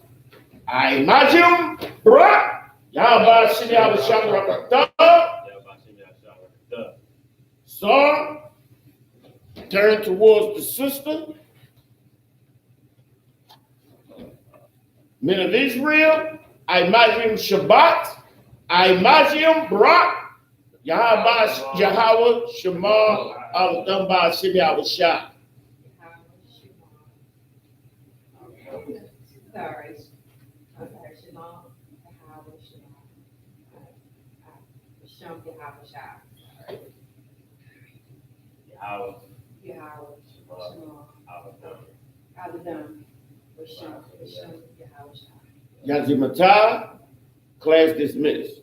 Imagium Bra. Yahweh Shini Shabbat. Son, turn towards the sister. Men of Israel. Imagium Shabbat. Imagium Bra. Yahweh Shema Al-Damba Shini Abashah. Sorry. I'm sorry, Shema, Yahweh, Shema. Shem, Yahweh, Shah. Yahweh, Shema, Abadam, Shem, Yahweh, Shah. Yazimata, class dismissed.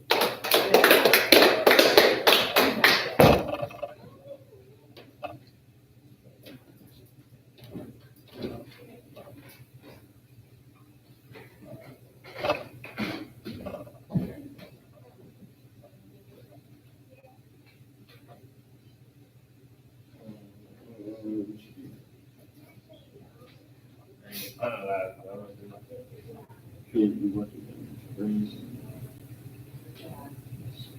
Could we work together?